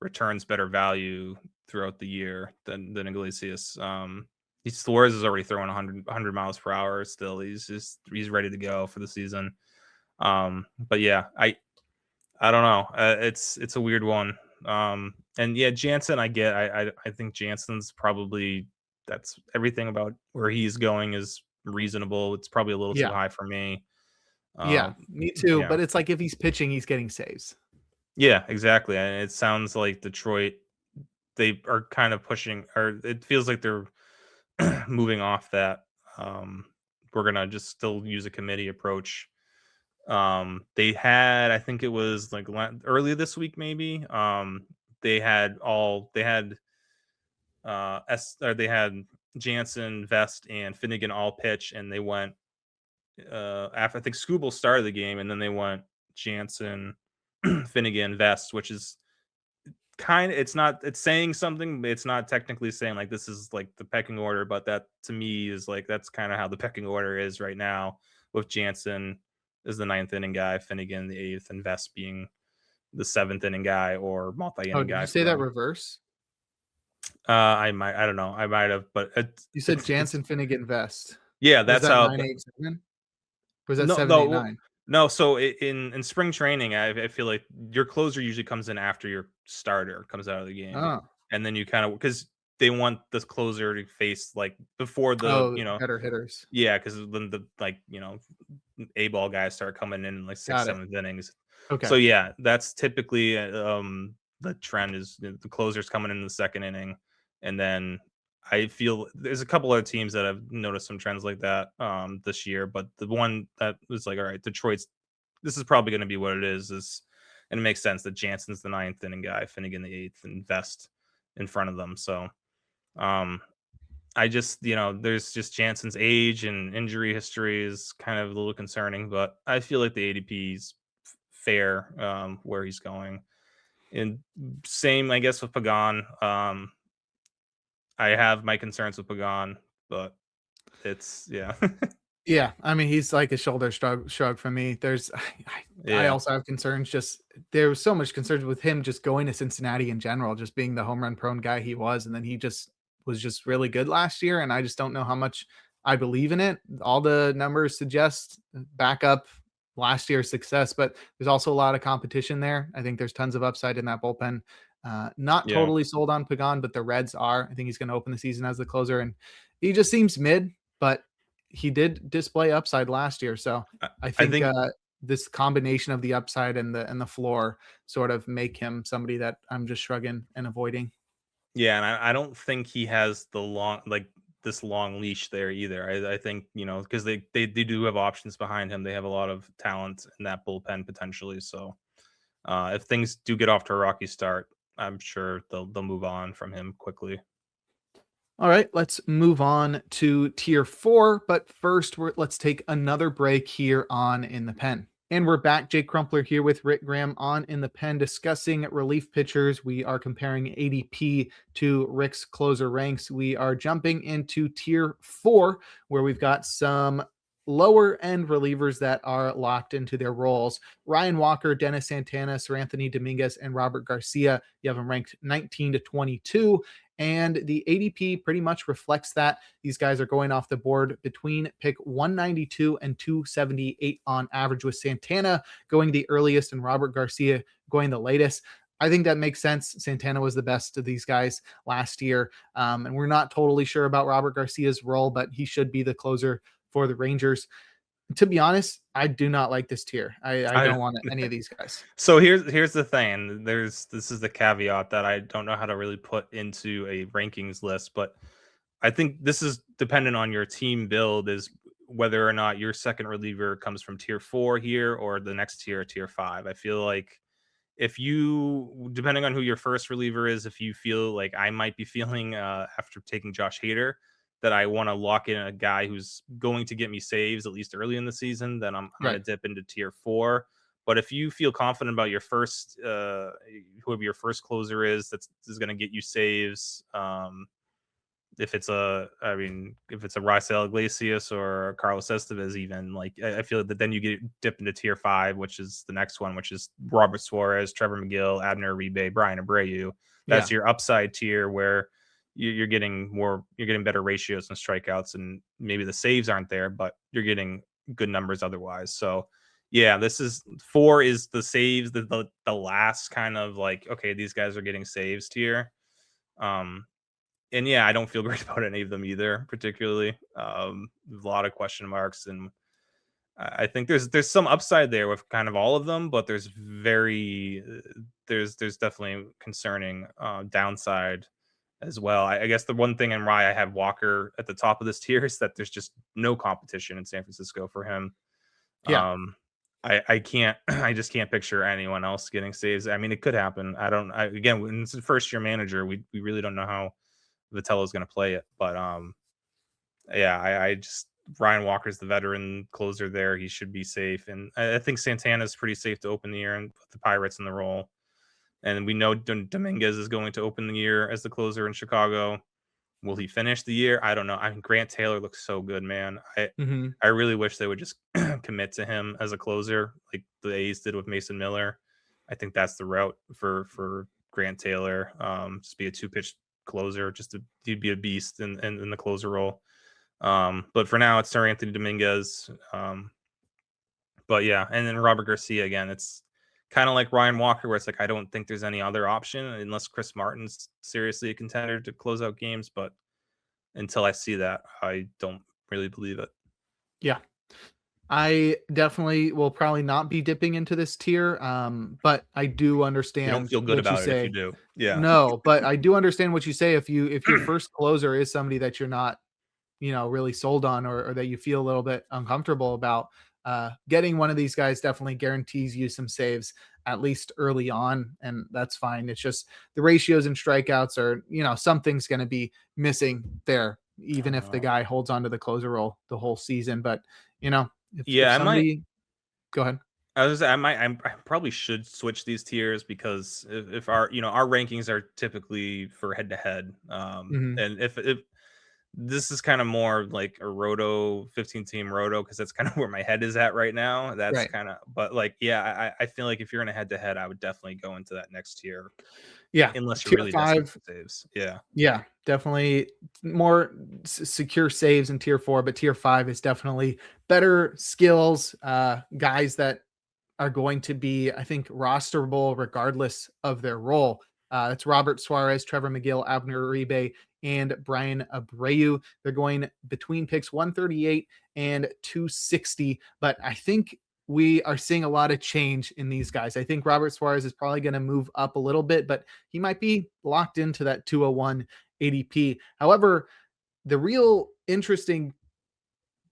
Speaker 2: returns better value throughout the year than Iglesias. Suarez is already throwing 100 miles per hour. Still, he's ready to go for the season. But yeah, I don't know. It's a weird one. And yeah, Jansen, I think Jansen's probably that's everything about where he's going is reasonable. It's probably a little too
Speaker 1: Yeah.
Speaker 2: high for me.
Speaker 1: Yeah.
Speaker 2: Um,
Speaker 1: Me too.
Speaker 2: yeah,
Speaker 1: But it's like if he's pitching, he's getting saves.
Speaker 2: yeah, exactly. And it sounds like Detroit they are kind of pushing, or it feels like they're moving off that. Um, we're gonna just still use a committee approach. They had, I think it was like earlier this week, maybe. They had they had Jansen, Vest, and Finnegan all pitch, and they went after I think Scooble started the game, and then they went Jansen, Finnegan, Vest, which is it's not it's saying something, but it's not technically saying like this is like the pecking order, but that to me is like that's kind of how the pecking order is right now, with Jansen as the ninth inning guy, Finnegan the eighth, and Vest being the seventh inning guy or multi
Speaker 1: Oh,
Speaker 2: inning
Speaker 1: did
Speaker 2: guy
Speaker 1: you
Speaker 2: for
Speaker 1: say that
Speaker 2: them.
Speaker 1: reverse?
Speaker 2: I don't know, I might have, but
Speaker 1: You said
Speaker 2: it's
Speaker 1: Jansen, Finnegan, Vest.
Speaker 2: yeah,
Speaker 1: Was
Speaker 2: that's
Speaker 1: that
Speaker 2: how.
Speaker 1: 9-8-7? Was that
Speaker 2: No,
Speaker 1: seven
Speaker 2: no,
Speaker 1: eight nine?
Speaker 2: no. So in spring training, I feel like your closer usually comes in after your starter comes out of the game,
Speaker 1: Oh.
Speaker 2: and then you kind of because they want this closer to face like before the
Speaker 1: Oh, better hitters.
Speaker 2: yeah, because then the A ball guys start coming in like sixth,
Speaker 1: Got it.
Speaker 2: seventh innings.
Speaker 1: Okay.
Speaker 2: So yeah, that's typically the trend is the closer's coming in the second inning, and then I feel there's a couple other teams that have noticed some trends like that this year, but the one that was like, all right, Detroit's this is probably going to be what it is, and it makes sense that Jansen's the ninth inning guy, Finnegan the eighth, and Vest in front of them. So um, I just there's just Jansen's age and injury history is kind of a little concerning, but I feel like the ADP is fair where he's going. And same, I guess, with Pagan. I have my concerns with Pagan, but it's yeah.
Speaker 1: Yeah, I mean, he's like a shoulder shrug for me. There's I
Speaker 2: Yeah.
Speaker 1: also have concerns just there was so much concerns with him just going to Cincinnati in general, just being the home run prone guy he was, and then he just was just really good last year, and I just don't know how much I believe in it. All the numbers suggest back up last year's success, but there's also a lot of competition there. I think there's tons of upside in that bullpen. Not
Speaker 2: Yeah.
Speaker 1: totally sold on Pagan, but the Reds are. I think he's going to open the season as the closer, and he just seems mid, but he did display upside last year. So
Speaker 2: I,
Speaker 1: I
Speaker 2: I
Speaker 1: think
Speaker 2: think
Speaker 1: this combination of the upside and the floor sort of make him somebody that I'm just shrugging and avoiding.
Speaker 2: yeah, and I don't think he has the this long leash there either. I think, because they do have options behind him. They have a lot of talent in that bullpen potentially. So if things do get off to a rocky start, I'm sure they'll move on from him quickly.
Speaker 1: All right, let's move on to tier 4. But first, let's take another break here on In the Pen. And we're back. Jake Crumpler here with Rick Graham on In the Pen discussing relief pitchers. We are comparing ADP to Rick's closer ranks. We are jumping into tier 4, where we've got some lower end relievers that are locked into their roles. Ryan Walker, Dennis Santana, Sir Anthony Dominguez, and Robert Garcia. You have them ranked 19 to 22. And the ADP pretty much reflects that. These guys are going off the board between pick 192 and 278 on average, with Santana going the earliest and Robert Garcia going the latest. I think that makes sense. Santana was the best of these guys last year. And we're not totally sure about Robert Garcia's role, but he should be the closer for the Rangers. To be honest, I do not like this tier. I
Speaker 2: I
Speaker 1: don't want any of these guys.
Speaker 2: So here's the thing. This is the caveat that I don't know how to really put into a rankings list, but I think this is dependent on your team build, is whether or not your second reliever comes from tier 4 here or the next tier 5. I feel like if you, depending on who your first reliever is, if you feel like I might be feeling after taking Josh Hader that I want to lock in a guy who's going to get me saves at least early in the season, then I'm going to
Speaker 1: Right.
Speaker 2: dip into tier 4. But if you feel confident about your first, whoever your first closer is, is going to get you saves. If it's if it's a Raisel Iglesias or Carlos Estevez, even like I feel that then you get dip into tier 5, which is the next one, which is Robert Suarez, Trevor McGill, Abner Uribe, Brian Abreu. That's
Speaker 1: Yeah.
Speaker 2: your upside tier where you're getting you're getting better ratios and strikeouts, and maybe the saves aren't there, but you're getting good numbers otherwise. So yeah, this is 4 is the saves, the last kind of like, okay, these guys are getting saves tier. Um, and yeah, I don't feel great about any of them either, particularly. A lot of question marks, and I think there's some upside there with kind of all of them, but there's definitely concerning downside as well. I guess the one thing and why I have Walker at the top of this tier is that there's just no competition in San Francisco for him.
Speaker 1: Yeah.
Speaker 2: Um, I can't I just can't picture anyone else getting saves. I mean, it could happen. Again, when it's a first year manager, we really don't know how Vitello's going to play it. But yeah, I just Ryan Walker's the veteran closer there. He should be safe, and I think Santana's pretty safe to open the year and put the Pirates in the role. And we know Dominguez is going to open the year as the closer in Chicago. Will he finish the year? I don't know. I mean, Grant Taylor looks so good, man.
Speaker 1: Mhm.
Speaker 2: I really wish they would just commit to him as a closer, like the A's did with Mason Miller. I think that's the route for Grant Taylor. Just be a 2-pitch closer, just to he'd be a beast in the closer role. But for now, it's Sir Anthony Dominguez. But yeah, and then Robert Garcia again. It's kind of like Ryan Walker, where it's like I don't think there's any other option unless Chris Martin's seriously a contender to close out games. But until I see that, I don't really believe it.
Speaker 1: Yeah. I definitely will probably not be dipping into this tier, but I do
Speaker 2: You don't
Speaker 1: understand
Speaker 2: feel good
Speaker 1: what you
Speaker 2: about it if you
Speaker 1: say.
Speaker 2: do. Yeah.
Speaker 1: No, but I do understand what you say if your first closer is somebody that you're not, really sold on or that you feel a little bit uncomfortable about, getting one of these guys definitely guarantees you some saves at least early on, and that's fine. It's just the ratios and strikeouts are, something's going to be missing there, even if the guy holds on to the closer role the whole season. But if
Speaker 2: Yeah, I might.
Speaker 1: somebody, go ahead.
Speaker 2: I was. I probably should switch these tiers because if our our rankings are typically for head to head,
Speaker 1: Mhm.
Speaker 2: and if this is kind of more like a roto 15 team roto because that's kind of where my head is at right now. That's
Speaker 1: Right.
Speaker 2: kind of, but like, yeah, I feel like if you're in a head to head, I would definitely go into that next tier
Speaker 1: Yeah.
Speaker 2: unless you're
Speaker 1: Tier
Speaker 2: really desperate
Speaker 1: 5,
Speaker 2: for saves. Yeah.
Speaker 1: yeah, definitely more secure saves in tier 4, but tier 5 is definitely better skills, guys that are going to be, I think, rosterable regardless of their role. It's Robert Suarez, Trevor McGill, Abner Uribe, and Brian Abreu. They're going between picks 138 and 260, but I think we are seeing a lot of change in these guys. I think Robert Suarez is probably going to move up a little bit, but he might be locked into that 201 ADP. However, the real interesting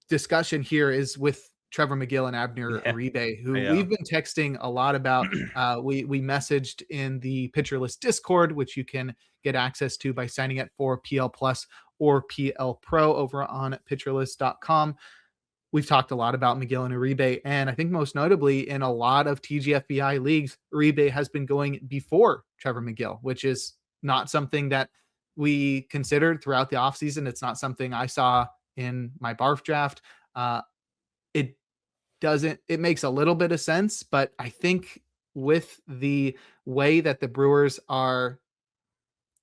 Speaker 1: discussion here is with Trevor McGill and Abner
Speaker 2: Yeah.
Speaker 1: Uribe, who
Speaker 2: Yeah.
Speaker 1: we've been texting a lot about. We messaged in the Pitcher List Discord, which you can get access to by signing up for PL Plus or PL Pro over on pitcherlist.com. We've talked a lot about McGill and Uribe, and I think most notably in a lot of TGFBI leagues, Uribe has been going before Trevor McGill, which is not something that we considered throughout the offseason. It's not something I saw in my barf draft. It doesn't, it makes a little bit of sense, but I think with the way that the Brewers are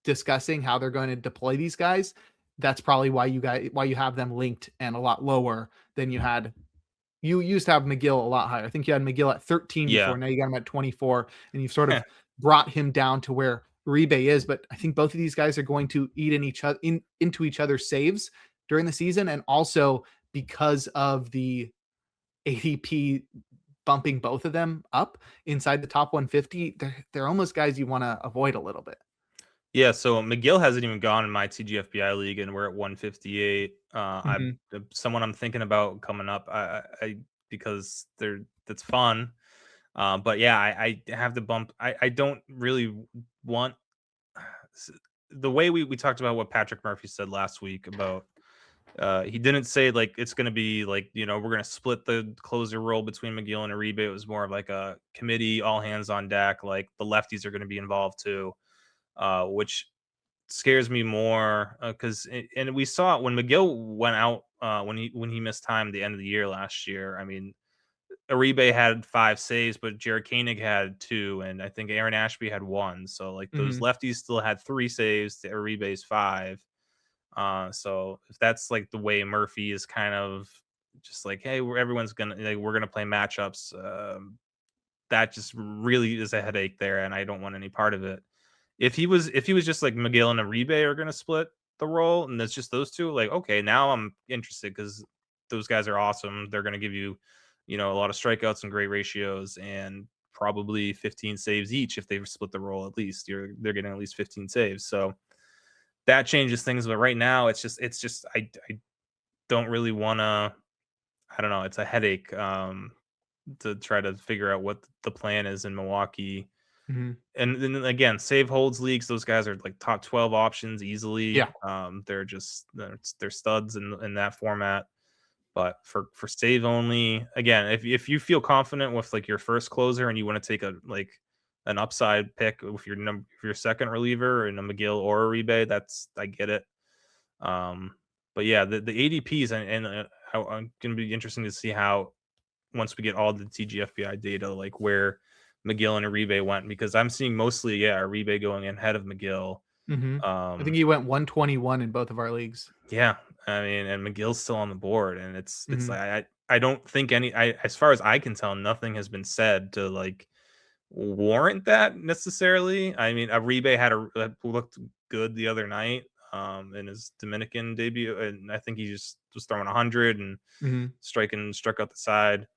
Speaker 1: discussing how they're going to deploy these guys, that's probably why you have them linked and a lot lower than you had. You used to have McGill a lot higher. I think you had McGill at 13
Speaker 2: Yeah.
Speaker 1: before. Now you got him at 24, and you've sort of brought him down to where Uribe is. But I think both of these guys are going to eat into each other's saves during the season, and also because of the ADP bumping both of them up inside the top 150, they're almost guys you want to avoid a little bit.
Speaker 2: Yeah, so McGill hasn't even gone in my TGFBI league, and we're at 158.
Speaker 1: Mhm.
Speaker 2: Someone I'm thinking about coming up. I because that's fun. But yeah, I have the bump. I don't really want the way we talked about what Patrick Murphy said last week about. He didn't say like it's going to be like we're going to split the closer role between McGill and Uribe. It was more of like a committee, all hands on deck. Like the lefties are going to be involved too, which scares me more because and we saw it when McGill went out when he missed time at the end of the year last year. I mean, Uribe had 5 saves, but Jared Koenig had 2, and I think Aaron Ashby had 1. So like those
Speaker 1: Mhm.
Speaker 2: lefties still had 3 saves to Uribe's 5. So if that's like the way Murphy is kind of just like, hey, everyone's gonna we're gonna play matchups. That just really is a headache there, and I don't want any part of it. If he was just like McGill and Uribe are gonna split the role, and it's just those two, like okay, now I'm interested because those guys are awesome. They're gonna give you, a lot of strikeouts and great ratios, and probably 15 saves each if they split the role. At least they're getting at least 15 saves. So that changes things. But right now, it's just I don't really want to. I don't know. It's a headache to try to figure out what the plan is in Milwaukee.
Speaker 1: Mhm.
Speaker 2: And then again, save holds leagues, those guys are like top 12 options easily.
Speaker 1: Yeah.
Speaker 2: They're studs in that format. But for save only, again, if you feel confident with like your first closer and you want to take a like an upside pick with your second reliever and a McGill or a Uribe, I get it. But yeah, the ADPs I'm gonna be interesting to see how once we get all the TGFBI data, like where McGill and Uribe went, because I'm seeing mostly Uribe going in ahead of McGill.
Speaker 1: Mhm. I think
Speaker 2: Um,
Speaker 1: he went 121 in both of our leagues.
Speaker 2: yeah, I mean, and McGill's still on the board, and it's
Speaker 1: Mhm.
Speaker 2: like I don't think as far as I can tell, nothing has been said to like warrant that necessarily. I mean, Uribe looked good the other night in his Dominican debut, and I think he just was throwing 100 and
Speaker 1: Mhm.
Speaker 2: struck out the side.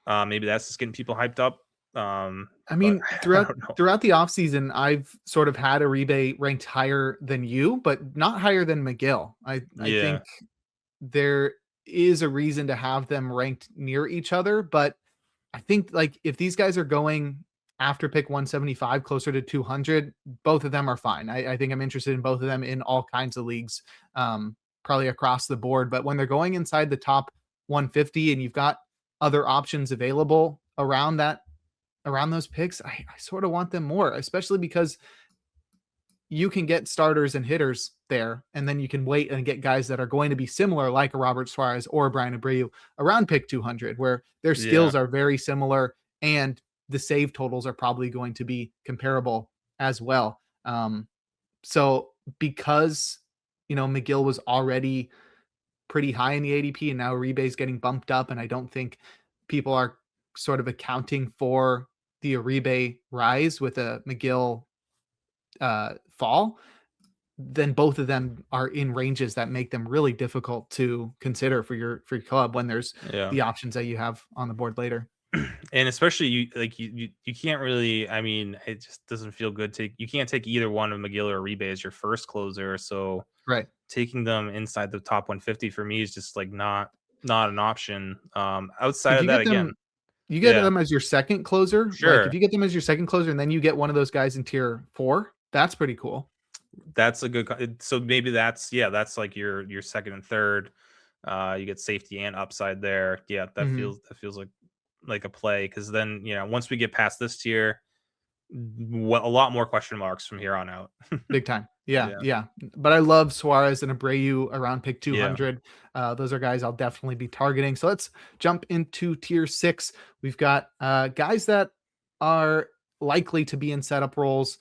Speaker 2: Maybe that's just getting people hyped up.
Speaker 1: I
Speaker 2: But
Speaker 1: mean,
Speaker 2: I
Speaker 1: throughout
Speaker 2: don't know.
Speaker 1: throughout the offseason, I've sort of had Uribe ranked higher than you, but not higher than McGill. I
Speaker 2: Yeah,
Speaker 1: think there is a reason to have them ranked near each other, but I think like if these guys are going after pick 175 closer to 200, both of them are fine. I think I'm interested in both of them in all kinds of leagues, probably across the board. But when they're going inside the top 150 and you've got other options available around those picks, I sort of want them more, especially because you can get starters and hitters there, and then you can wait and get guys that are going to be similar, like a Robert Suarez or Brian Abreu, around pick 200, where their
Speaker 2: yeah,
Speaker 1: skills are very similar and the save totals are probably going to be comparable as well. So because McGill was already pretty high in the ADP, and now Uribe's getting bumped up, and I don't think people are sort of accounting for the Uribe rise with a McGill fall, then both of them are in ranges that make them really difficult to consider for your club when there's
Speaker 2: yeah.
Speaker 1: the options that you have on the board later.
Speaker 2: And especially you can't really. I mean, it just doesn't feel good. You can't take either one of McGill or Uribe as your first closer. So
Speaker 1: Right.
Speaker 2: taking them inside the top 150 for me is just like not an option. Outside
Speaker 1: If
Speaker 2: of
Speaker 1: you
Speaker 2: that,
Speaker 1: get
Speaker 2: again,
Speaker 1: them you get
Speaker 2: yeah,
Speaker 1: them as your second closer, like if
Speaker 2: sure.
Speaker 1: you get them as your second closer and then you get one of those guys in tier 4, that's pretty cool.
Speaker 2: That's a good. So maybe that's like your second and third. You get safety and upside there. Yeah,
Speaker 1: Mhm.
Speaker 2: that feels like a play because then once we get past this tier, a lot more question marks from here on out.
Speaker 1: Big time. Yeah,
Speaker 2: Yeah,
Speaker 1: yeah. But I love Suarez and Abreu around pick
Speaker 2: yeah,
Speaker 1: 200. Those are guys I'll definitely be targeting. So let's jump into tier 6. We've got guys that are likely to be in setup roles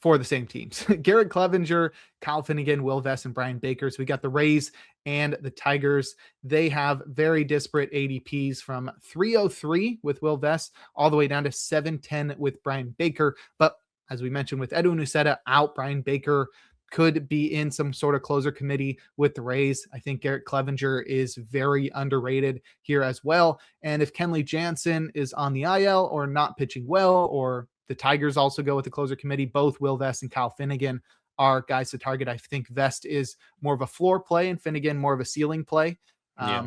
Speaker 1: for the same teams. Garrett Cleavinger, Kyle Finnegan, Will Vest, and Brian Baker. So we got the Rays and the Tigers. They have very disparate ADPs from 303 with Will Vest all the way down to 710 with Brian Baker. But as we mentioned with Edwin Uceta out, Brian Baker could be in some sort of closer committee with the Rays. I think Garrett Cleavinger is very underrated here as well. And if Kenley Jansen is on the IL or not pitching well, or the Tigers also go with the closer committee, both Will Vest and Kyle Finnegan are guys to target. I think Vest is more of a floor play and Finnegan more of a ceiling play.
Speaker 2: yeah,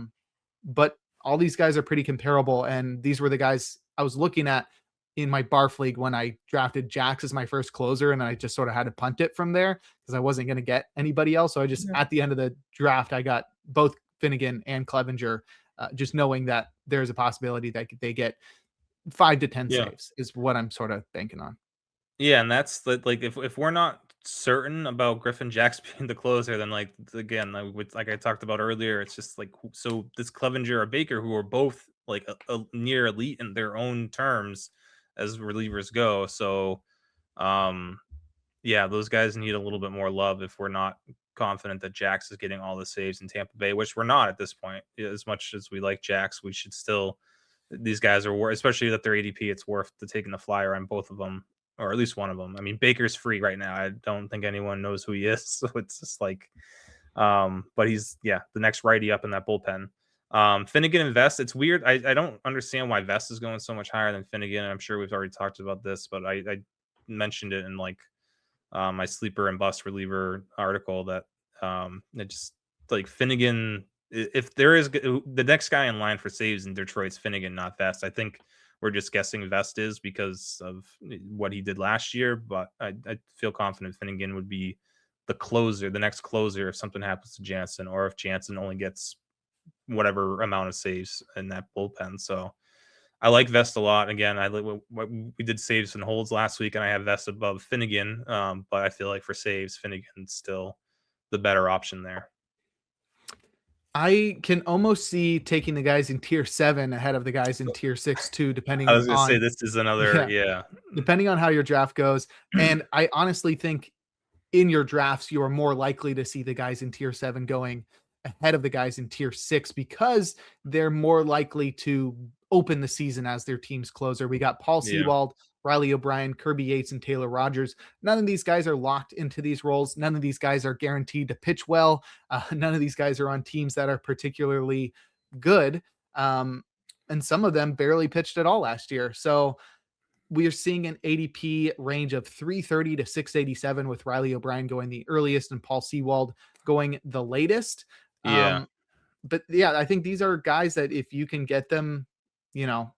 Speaker 1: But all these guys are pretty comparable. And these were the guys I was looking at in my barf league when I drafted Jax as my first closer, and then I just sort of had to punt it from there because I wasn't going to get anybody else. So I just
Speaker 2: yeah,
Speaker 1: at the end of the draft, I got both Finnegan and Clevenger, just knowing that there's a possibility that they get 5 to 10
Speaker 2: yeah.
Speaker 1: saves is what I'm sort of banking on.
Speaker 2: Yeah, and that's like if we're not certain about Griffin Jacks being the closer, then again, like I talked about earlier, it's just like so this Clevenger or Baker, who are both like a near elite in their own terms as relievers go. So um yeah, those guys need a little bit more love if we're not confident that Jax is getting all the saves in Tampa Bay, which we're not at this point. Yeah, as much as we like Jax, we should still. These guys are worth, especially that they're ADP. It's worth the taking the flyer on both of them, or at least one of them. I mean, Baker's free right now. I don't think anyone knows who he is, so it's just like, but he's the next righty up in that bullpen. Finnegan and Vest. It's weird. I don't understand why Vest is going so much higher than Finnegan. I'm sure we've already talked about this, but I mentioned it in like my sleeper and bust reliever article that it just like Finnegan. If there is the next guy in line for saves in Detroit's Finnegan, not Vest. I think we're just guessing Vest is because of what he did last year. But I feel confident Finnegan would be the closer, the next closer, if something happens to Jansen, or if Jansen only gets whatever amount of saves in that bullpen. So I like Vest a lot. Again, we did saves and holds last week, and I have Vest above Finnegan. But I feel like for saves, Finnegan's still the better option there.
Speaker 1: I can almost see taking the guys in tier 7 ahead of the guys in tier 6 too,
Speaker 2: I
Speaker 1: depending
Speaker 2: was gonna say
Speaker 1: on
Speaker 2: this is another,
Speaker 1: yeah,
Speaker 2: yeah.
Speaker 1: depending on how your draft goes. And I honestly think in your drafts, you are more likely to see the guys in tier 7 going ahead of the guys in tier 6 because they're more likely to open the season as their team's closer. We got Paul
Speaker 2: Yeah.
Speaker 1: Sewald, Riley O'Brien, Kirby Yates, and Taylor Rogers. None of these guys are locked into these roles. None of these guys are guaranteed to pitch well. None of these guys are on teams that are particularly good. And some of them barely pitched at all last year. So we are seeing an ADP range of 330 to 687 with Riley O'Brien going the earliest and Paul Sewald going the latest.
Speaker 2: Yeah.
Speaker 1: But yeah, I think these are guys that if you can get them, you know,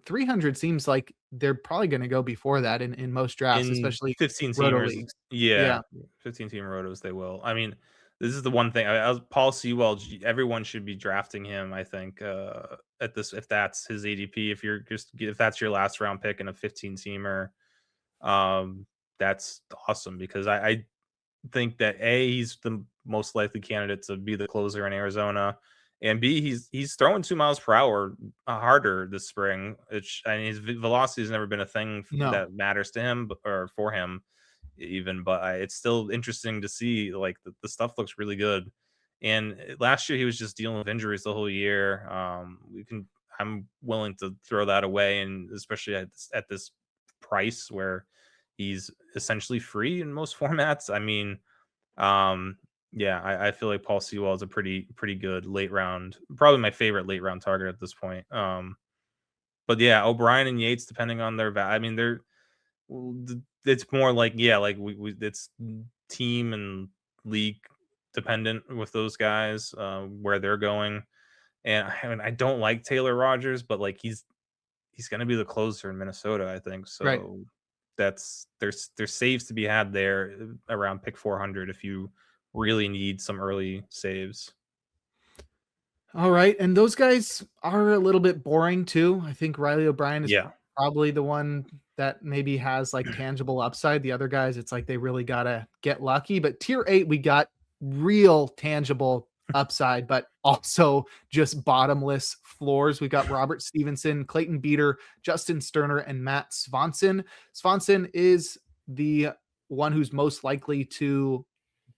Speaker 1: 300 seems like they're probably going to go before that in most drafts,
Speaker 2: In
Speaker 1: especially
Speaker 2: 15
Speaker 1: roto
Speaker 2: teamers,
Speaker 1: leagues.
Speaker 2: yeah,
Speaker 1: Yeah,
Speaker 2: 15-team rotos, they will. I mean, this is the one thing, I was Paul Sewald, everyone should be drafting him, I think, at this, if that's his ADP, if that's your last round pick in a 15-teamer, that's awesome because I think that he's the most likely candidate to be the closer in Arizona, and B, he's throwing 2 miles per hour harder this spring. Which, I mean, his velocity has never been a thing
Speaker 1: no,
Speaker 2: that matters to him or for him even, but it's still interesting to see like the stuff looks really good. And last year he was just dealing with injuries the whole year. I'm willing to throw that away, and especially at this price where he's essentially free in most formats. I mean, yeah, I feel like Paul Sewell is a pretty good late round, probably my favorite late round target at this point. But yeah, O'Brien and Yates, depending on their I mean, it's more like, yeah, like we it's team and league dependent with those guys, where they're going. And I mean, I don't like Taylor Rogers, but like he's going to be the closer in Minnesota, I think.
Speaker 1: right.
Speaker 2: So there's saves to be had there around pick 400 if you really need some early saves.
Speaker 1: All right. And those guys are a little bit boring too. I think Riley O'Brien is
Speaker 2: Yeah.
Speaker 1: probably the one that maybe has like tangible upside. The other guys, it's like they really got to get lucky. But tier 8, we got real tangible upside, but also just bottomless floors. We got Robert Stephenson, Clayton Beater, Justin Sterner, and Matt Swanson. Swanson is the one who's most likely to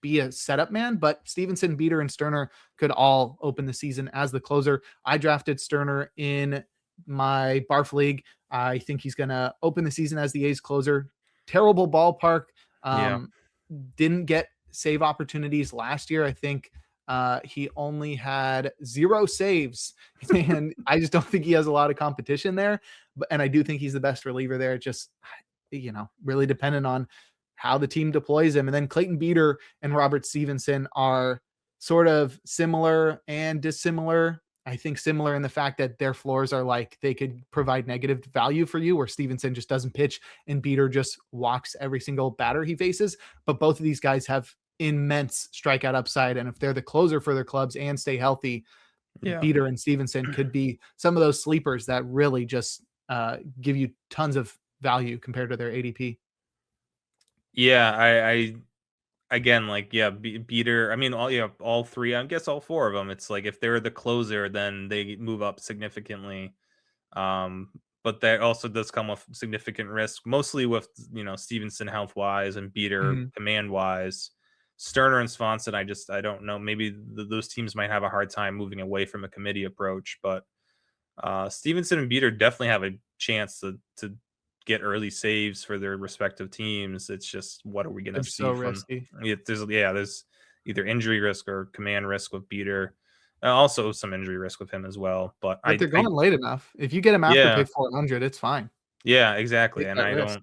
Speaker 1: be a setup man, but Stevenson, Beater, and Sterner could all open the season as the closer. I drafted Sterner in my Barf League. I think he's going to open the season as the A's closer. Terrible ballpark.
Speaker 2: Yeah.
Speaker 1: Um, didn't get save opportunities last year. I think he only had 0 saves, and I just don't think he has a lot of competition there. And I do think he's the best reliever there. Just, really dependent on how the team deploys him. And then Clayton Beater and Robert Stevenson are sort of similar and dissimilar. I think similar in the fact that their floors are like they could provide negative value for you, where Stevenson just doesn't pitch and Beater just walks every single batter he faces. But both of these guys have immense strikeout upside. And if they're the closer for their clubs and stay healthy,
Speaker 2: Yeah.
Speaker 1: Beater and Stevenson could be some of those sleepers that really just give you tons of value compared to their ADP.
Speaker 2: Yeah, I again, like, yeah, Beater. I mean, all three. I guess all four of them. It's like if they're the closer, then they move up significantly. Um, but that also does come with significant risk, mostly with Stevenson health wise and Beater
Speaker 1: Mhm.
Speaker 2: command wise. Sterner and Swanson, I don't know. Maybe those teams might have a hard time moving away from a committee approach, but Stevenson and Beater definitely have a chance to get early saves for their respective teams. It's just, what are we going to
Speaker 1: They're so
Speaker 2: see from?
Speaker 1: risky,
Speaker 2: There's either injury risk or command risk with Beater, also some injury risk with him as well. But
Speaker 1: but they're
Speaker 2: I
Speaker 1: going late enough. If you get them after
Speaker 2: yeah,
Speaker 1: pick 400, it's fine.
Speaker 2: yeah, exactly.
Speaker 1: Take
Speaker 2: And
Speaker 1: that
Speaker 2: I
Speaker 1: risk.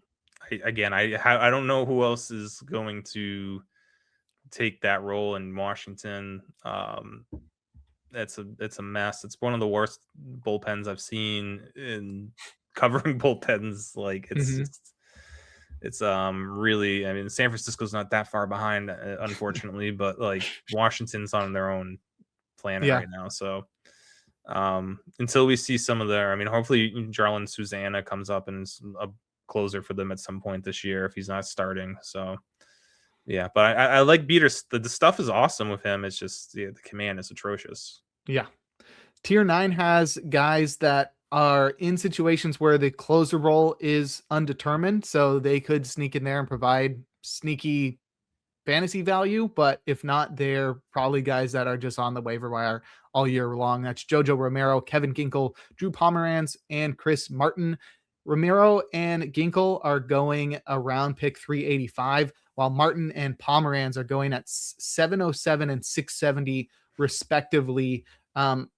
Speaker 2: don't. I don't know who else is going to take that role in Washington. it's a mess. It's one of the worst bullpens I've seen in covering bullpens. Like
Speaker 1: Mhm.
Speaker 2: it's really, I mean, San Francisco's not that far behind, unfortunately, but like Washington's on their own planet
Speaker 1: Yeah.
Speaker 2: right now. So until we see some of their, I mean, hopefully Jarlin Susanna comes up and is a closer for them at some point this year if he's not starting. So yeah, but I like Beaters. The stuff is awesome with him. It's just the command is atrocious.
Speaker 1: Yeah. Tier 9 has guys that are in situations where the closer role is undetermined, so they could sneak in there and provide sneaky fantasy value, but if not, they're probably guys that are just on the waiver wire all year long. That's Jojo Romero, Kevin Ginkel, Drew Pomeranz, and Chris Martin. Romero and Ginkel are going around pick 385, while Martin and Pomeranz are going at 707 and 670 respectively. Um,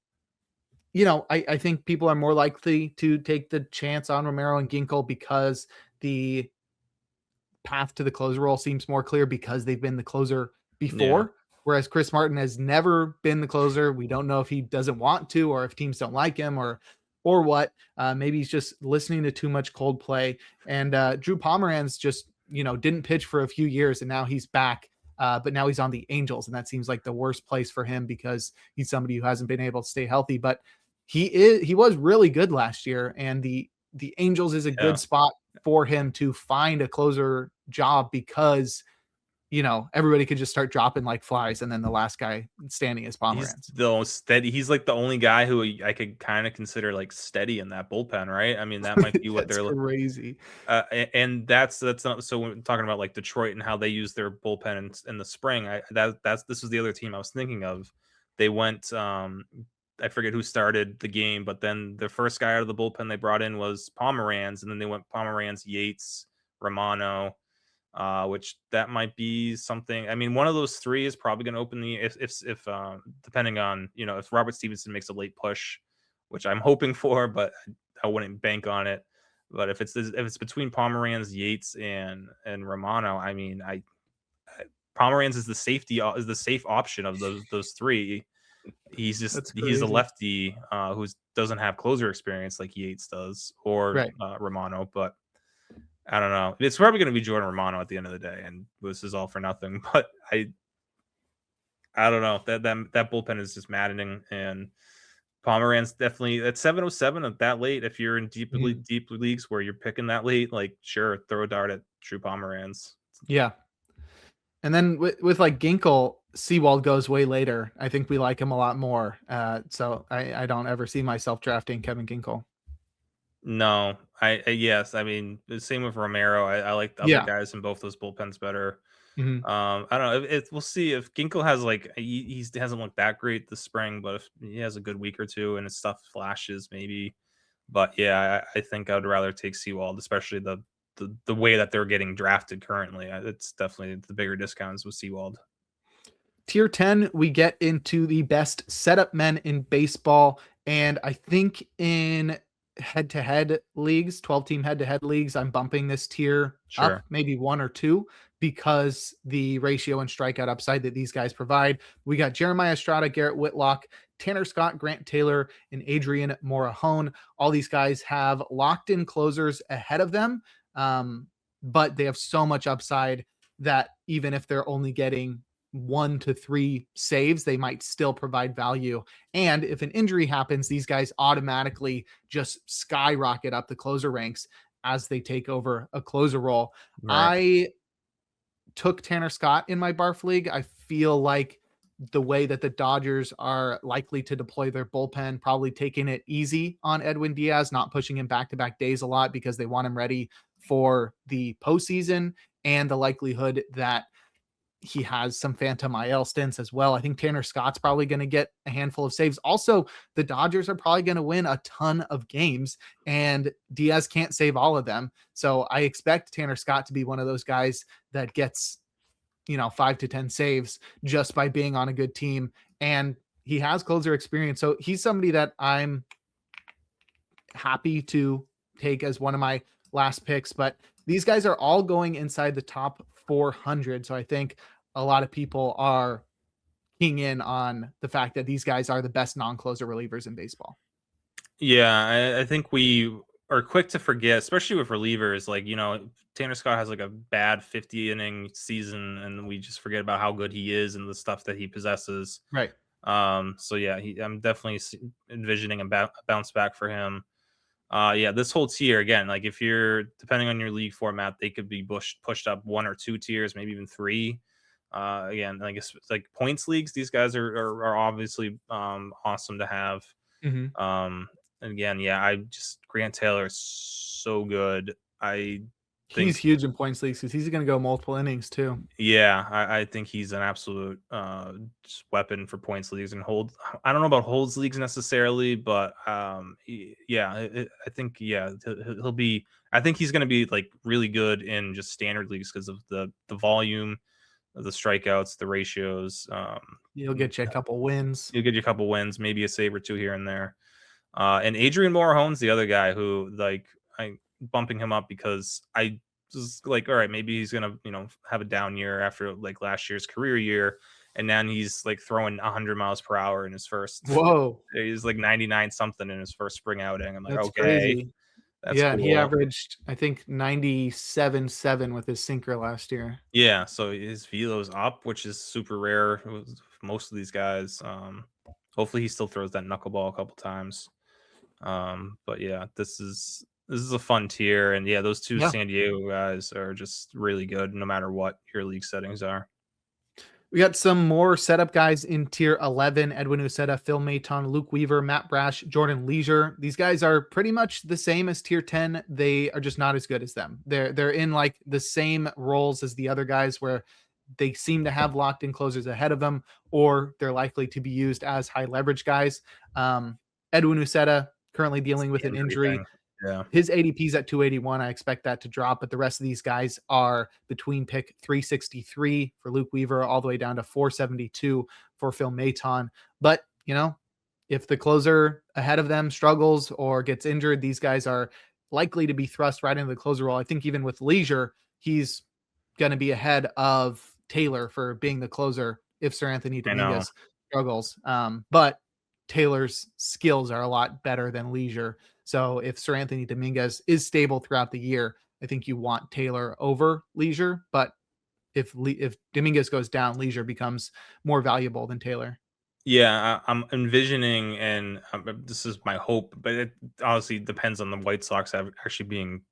Speaker 1: I think people are more likely to take the chance on Romero and Ginkel because the path to the closer role seems more clear because they've been the closer
Speaker 2: Yeah.
Speaker 1: before. Whereas Chris Martin has never been the closer. We don't know if he doesn't want to, or if teams don't like him, or what. Maybe he's just listening to too much Coldplay. And Drew Pomeranz just didn't pitch for a few years, and now he's back. But now he's on the Angels, and that seems like the worst place for him because he's somebody who hasn't been able to stay healthy. But he was really good last year, and the Angels is a
Speaker 2: Yeah.
Speaker 1: good spot for him to find a closer job because everybody could just start dropping like flies, and then the last guy standing is
Speaker 2: He's
Speaker 1: Pomeranz.
Speaker 2: the most steady. He's like the only guy who I could kind of consider like steady in that bullpen, right? I mean, that might be what
Speaker 1: That's
Speaker 2: they're
Speaker 1: crazy.
Speaker 2: and that's not, so when talking about like Detroit and how they use their bullpen in the spring. This was the other team I was thinking of. They went I forget who started the game, but then the first guy out of the bullpen they brought in was Pomeranz, and then they went Pomeranz, Yates, Romano, which that might be something. I mean, one of those three is probably going to open the if depending on if Robert Stephenson makes a late push, which I'm hoping for, but I wouldn't bank on it. But if it's between Pomeranz, Yates, and Romano, I mean, Pomeranz is the safe option of those three.
Speaker 1: That's
Speaker 2: He's a
Speaker 1: crazy.
Speaker 2: lefty who doesn't have closer experience like Yates does or
Speaker 1: Right.
Speaker 2: Romano, but I don't know. It's probably going to be Jordan Romano at the end of the day, and this is all for nothing. But I don't know, that bullpen is just maddening, and Pomeranz definitely at 707 at that late. If you're in
Speaker 1: Mhm.
Speaker 2: deep leagues where you're picking that late, like sure, throw a dart at True Pomeranz.
Speaker 1: Yeah. And then with like Ginkel, Sewald goes way later. I think we like him a lot more. So I don't ever see myself drafting Kevin Ginkel.
Speaker 2: No, yes, I mean the same with Romero. I like the other
Speaker 1: Yeah.
Speaker 2: guys in both those bullpens better.
Speaker 1: Mhm.
Speaker 2: I don't know. We'll see if Ginkel has like he hasn't looked that great this spring, but if he has a good week or two and his stuff flashes, maybe. But yeah, I think I'd rather take Sewald, especially the way that they're getting drafted currently. It's definitely the bigger discounts with Sewald.
Speaker 1: Tier 10, we get into the best setup men in baseball. And I think in head to head leagues, 12-team head to head leagues, I'm bumping this tier up
Speaker 2: Sure,
Speaker 1: maybe one or two because the ratio and strikeout upside that these guys provide. We got Jeremiah Estrada, Garrett Whitlock, Tanner Scott, Grant Taylor, and Adrian Morahone. All these guys have locked in closers ahead of them, but they have so much upside that even if they're only getting 1 to 3 saves, they might still provide value. And if an injury happens, these guys automatically just skyrocket up the closer ranks as they take over a closer role.
Speaker 2: right.
Speaker 1: I took Tanner Scott in my barf league. I feel like the way that the Dodgers are likely to deploy their bullpen, probably taking it easy on Edwin Diaz, not pushing him back to back days a lot because they want him ready for the postseason and the likelihood that he has some phantom IL stints as well. I think Tanner Scott's probably going to get a handful of saves. Also, the Dodgers are probably going to win a ton of games, and Diaz can't save all of them. So I expect Tanner Scott to be one of those guys that gets, 5 to 10 saves just by being on a good team. And he has closer experience. So he's somebody that I'm happy to take as one of my last picks. But these guys are all going inside the top 400. So I think a lot of people are keying in on the fact that these guys are the best non-closer relievers in baseball.
Speaker 2: Yeah, I think we are quick to forget, especially with relievers. Like, Tanner Scott has like a bad 50 inning season, and we just forget about how good he is and the stuff that he possesses.
Speaker 1: Right.
Speaker 2: So yeah, I'm definitely envisioning a bounce back for him. Yeah, this whole tier again, like if you're depending on your league format, they could be pushed up 1 or 2 tiers, maybe even 3. Again, I guess like points leagues, these guys are obviously awesome to have.
Speaker 1: Mm-hmm.
Speaker 2: And again, yeah, Grant Taylor is so good. I
Speaker 1: He's
Speaker 2: think,
Speaker 1: huge in points leagues because he's going to go multiple innings too.
Speaker 2: yeah, I think he's an absolute just weapon for points leagues and hold. I don't know about holds leagues necessarily, but yeah, I think yeah he'll be. I think he's going to be like really good in just standard leagues because of the volume, the strikeouts, the ratios.
Speaker 1: He'll get you a couple wins.
Speaker 2: You'll get you a couple wins, maybe a save or two here and there. And Adrian Morejon's the other guy who like I bumping him up because I was like, all right, maybe he's gonna have a down year after like last year's career year, and then he's like throwing 100 miles per hour in his first.
Speaker 1: Whoa,
Speaker 2: He's like 99 something in his first spring outing. I'm like,
Speaker 1: that's
Speaker 2: okay,
Speaker 1: crazy.
Speaker 2: that's
Speaker 1: Yeah, and he
Speaker 2: cool.
Speaker 1: averaged, I think, 97.7 with his sinker last year.
Speaker 2: Yeah, so his velo's up, which is super rare with most of these guys. Hopefully he still throws that knuckleball a couple times. But yeah, this is a fun tier, and yeah, those two
Speaker 1: Yeah.
Speaker 2: San Diego guys are just really good, no matter what your league settings are.
Speaker 1: We got some more setup guys in tier 11: Edwin Uceta, Phil Maton, Luke Weaver, Matt Brash, Jordan Leisure. These guys are pretty much the same as tier 10. They are just not as good as them. They're in like the same roles as the other guys where they seem to have locked in closers ahead of them, or they're likely to be used as high leverage guys. Edwin Uceta currently
Speaker 2: It's
Speaker 1: dealing with
Speaker 2: the
Speaker 1: an
Speaker 2: injury
Speaker 1: injury.
Speaker 2: thing. Yeah,
Speaker 1: His ADP is at 281. I expect that to drop, but the rest of these guys are between pick 363 for Luke Weaver all the way down to 472 for Phil Maton. But, if the closer ahead of them struggles or gets injured, these guys are likely to be thrust right into the closer role. I think even with Leisure, he's going to be ahead of Taylor for being the closer if Sir Anthony
Speaker 2: I know.
Speaker 1: Dominguez struggles. But Taylor's skills are a lot better than Leisure. So if Sir Anthony Dominguez is stable throughout the year, I think you want Taylor over Leisure. But if Dominguez goes down, Leisure becomes more valuable than Taylor.
Speaker 2: Yeah, I'm envisioning, and this is my hope, but it honestly depends on the White Sox actually being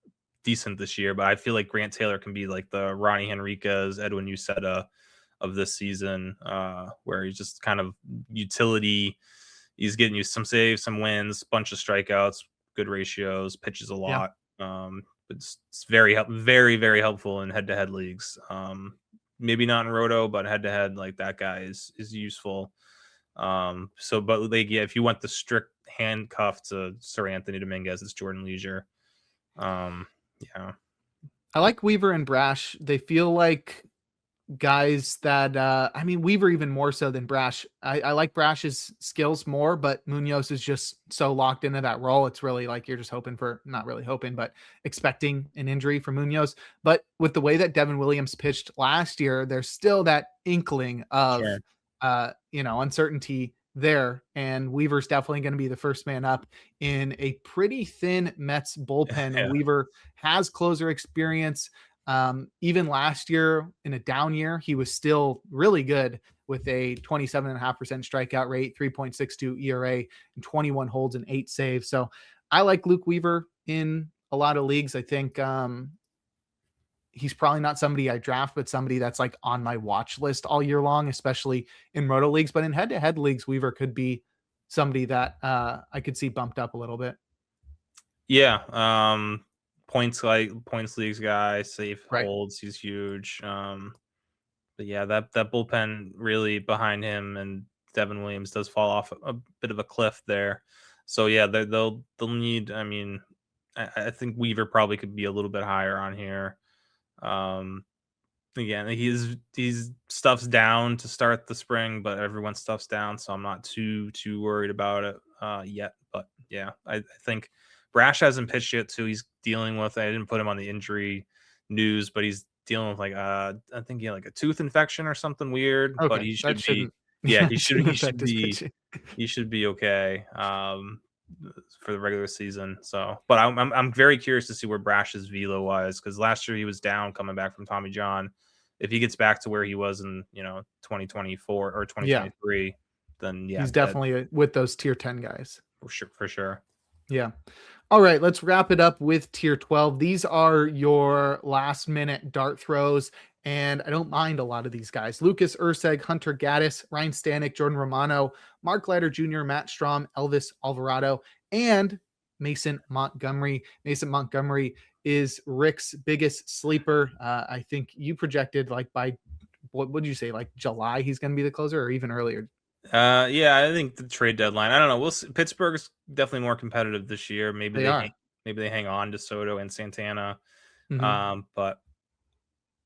Speaker 2: decent this year. But I feel like Grant Taylor can be like the Ronnie Henriquez, Edwin Uceta of this season, where he's just kind of utility. He's getting you some saves, some wins, bunch of strikeouts, good ratios, pitches a
Speaker 1: Yeah.
Speaker 2: lot. It's very, very, very helpful in head-to-head leagues. Maybe not in Roto, but head-to-head, like that guy is useful. So, but like, yeah, if you want the strict handcuff to Sir Anthony Dominguez, it's Jordan Leisure. Yeah,
Speaker 1: I like Weaver and Brash. They feel like guys that Weaver even more so than Brash. I like Brash's skills more, but Munoz is just so locked into that role. It's really like you're just hoping for, not really hoping, but expecting an injury for Munoz. But with the way that Devin Williams pitched last year, there's still that inkling of
Speaker 2: sure.
Speaker 1: uncertainty there. And Weaver's definitely going to be the first man up in a pretty thin Mets bullpen.
Speaker 2: Yeah,
Speaker 1: Weaver has closer experience. Even last year in a down year, he was still really good with a 27.5% strikeout rate, 3.62 ERA, and 21 holds and 8 saves. So I like Luke Weaver in a lot of leagues. I think he's probably not somebody I draft, but somebody that's like on my watch list all year long, especially in roto leagues. But in head-to-head leagues, Weaver could be somebody that I could see bumped up a little bit.
Speaker 2: yeah. Points leagues guy, safe
Speaker 1: Right.
Speaker 2: holds, he's huge. But yeah, that bullpen really behind him and Devin Williams does fall off a bit of a cliff there. So yeah, they'll need. I mean, I think Weaver probably could be a little bit higher on here. Um, Again, he's stuff's down to start the spring, but everyone's stuff's down, so I'm not too worried about it yet. But yeah, I think Brash hasn't pitched yet too. He's dealing with. I didn't put him on the injury news, but he's dealing with like I think he had like a tooth infection or something weird. But
Speaker 1: Okay.
Speaker 2: he
Speaker 1: That
Speaker 2: should be
Speaker 1: shouldn't.
Speaker 2: Yeah,
Speaker 1: I've seen him practice pitching.
Speaker 2: he should be okay for the regular season. So, but I'm very curious to see where Brash's velo was, because last year he was down coming back from Tommy John. If he gets back to where he was in 2024 or
Speaker 1: Yeah,
Speaker 2: 2023, then yeah,
Speaker 1: he's
Speaker 2: that
Speaker 1: definitely with those tier 10 guys.
Speaker 2: for sure.
Speaker 1: Yeah. All right, let's wrap it up with tier 12. These are your last minute dart throws, and I don't mind a lot of these guys. Lucas Urseg, Hunter Gaddis, Ryan Stanek, Jordan Romano, Mark Leiter Jr., Matt Strom, Elvis Alvarado, and Mason Montgomery. Mason Montgomery is Rick's biggest sleeper. I think you projected like by what would you say, like July, he's going to be the closer, or even earlier?
Speaker 2: Yeah, I think the trade deadline. I don't know. We'll see. Pittsburgh's definitely more competitive this year.
Speaker 1: They are.
Speaker 2: Maybe they hang on to Soto and Santana.
Speaker 1: Mhm.
Speaker 2: But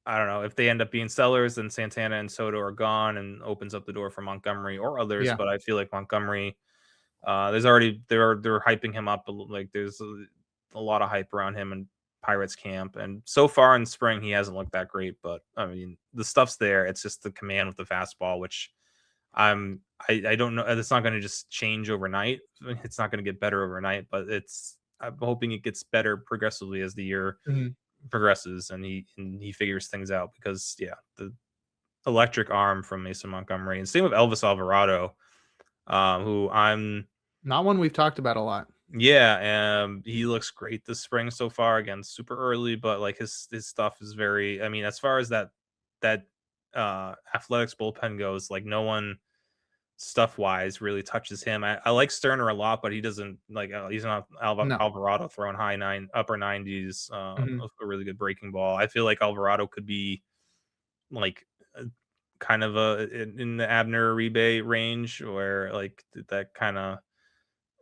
Speaker 2: I don't know if they end up being sellers, then Santana and Soto are gone and opens up the door for Montgomery or others.
Speaker 1: Yeah.
Speaker 2: But I feel like Montgomery, there's already they're hyping him up. Like there's a lot of hype around him in Pirates camp, and so far in spring he hasn't looked that great. But I mean the stuff's there. It's just the command with the fastball, which I don't know. It's not going to just change overnight. It's not going to get better overnight, but I'm hoping it gets better progressively as the year
Speaker 1: Mhm.
Speaker 2: progresses and he figures things out, because yeah, the electric arm from Mason Montgomery, and same with Elvis Alvarado, who I'm
Speaker 1: Not one we've talked about a lot.
Speaker 2: yeah, he looks great this spring so far. Again, super early, but like his stuff is very. I mean, as far as that athletics bullpen goes, like no one stuff wise really touches him. I like Sterner a lot, but he doesn't like he's not
Speaker 1: No.
Speaker 2: Alvarado throwing upper 90s,
Speaker 1: Mhm.
Speaker 2: a really good breaking ball. I feel like Alvarado could be like kind of in the Abner Uribe range, where like that kind of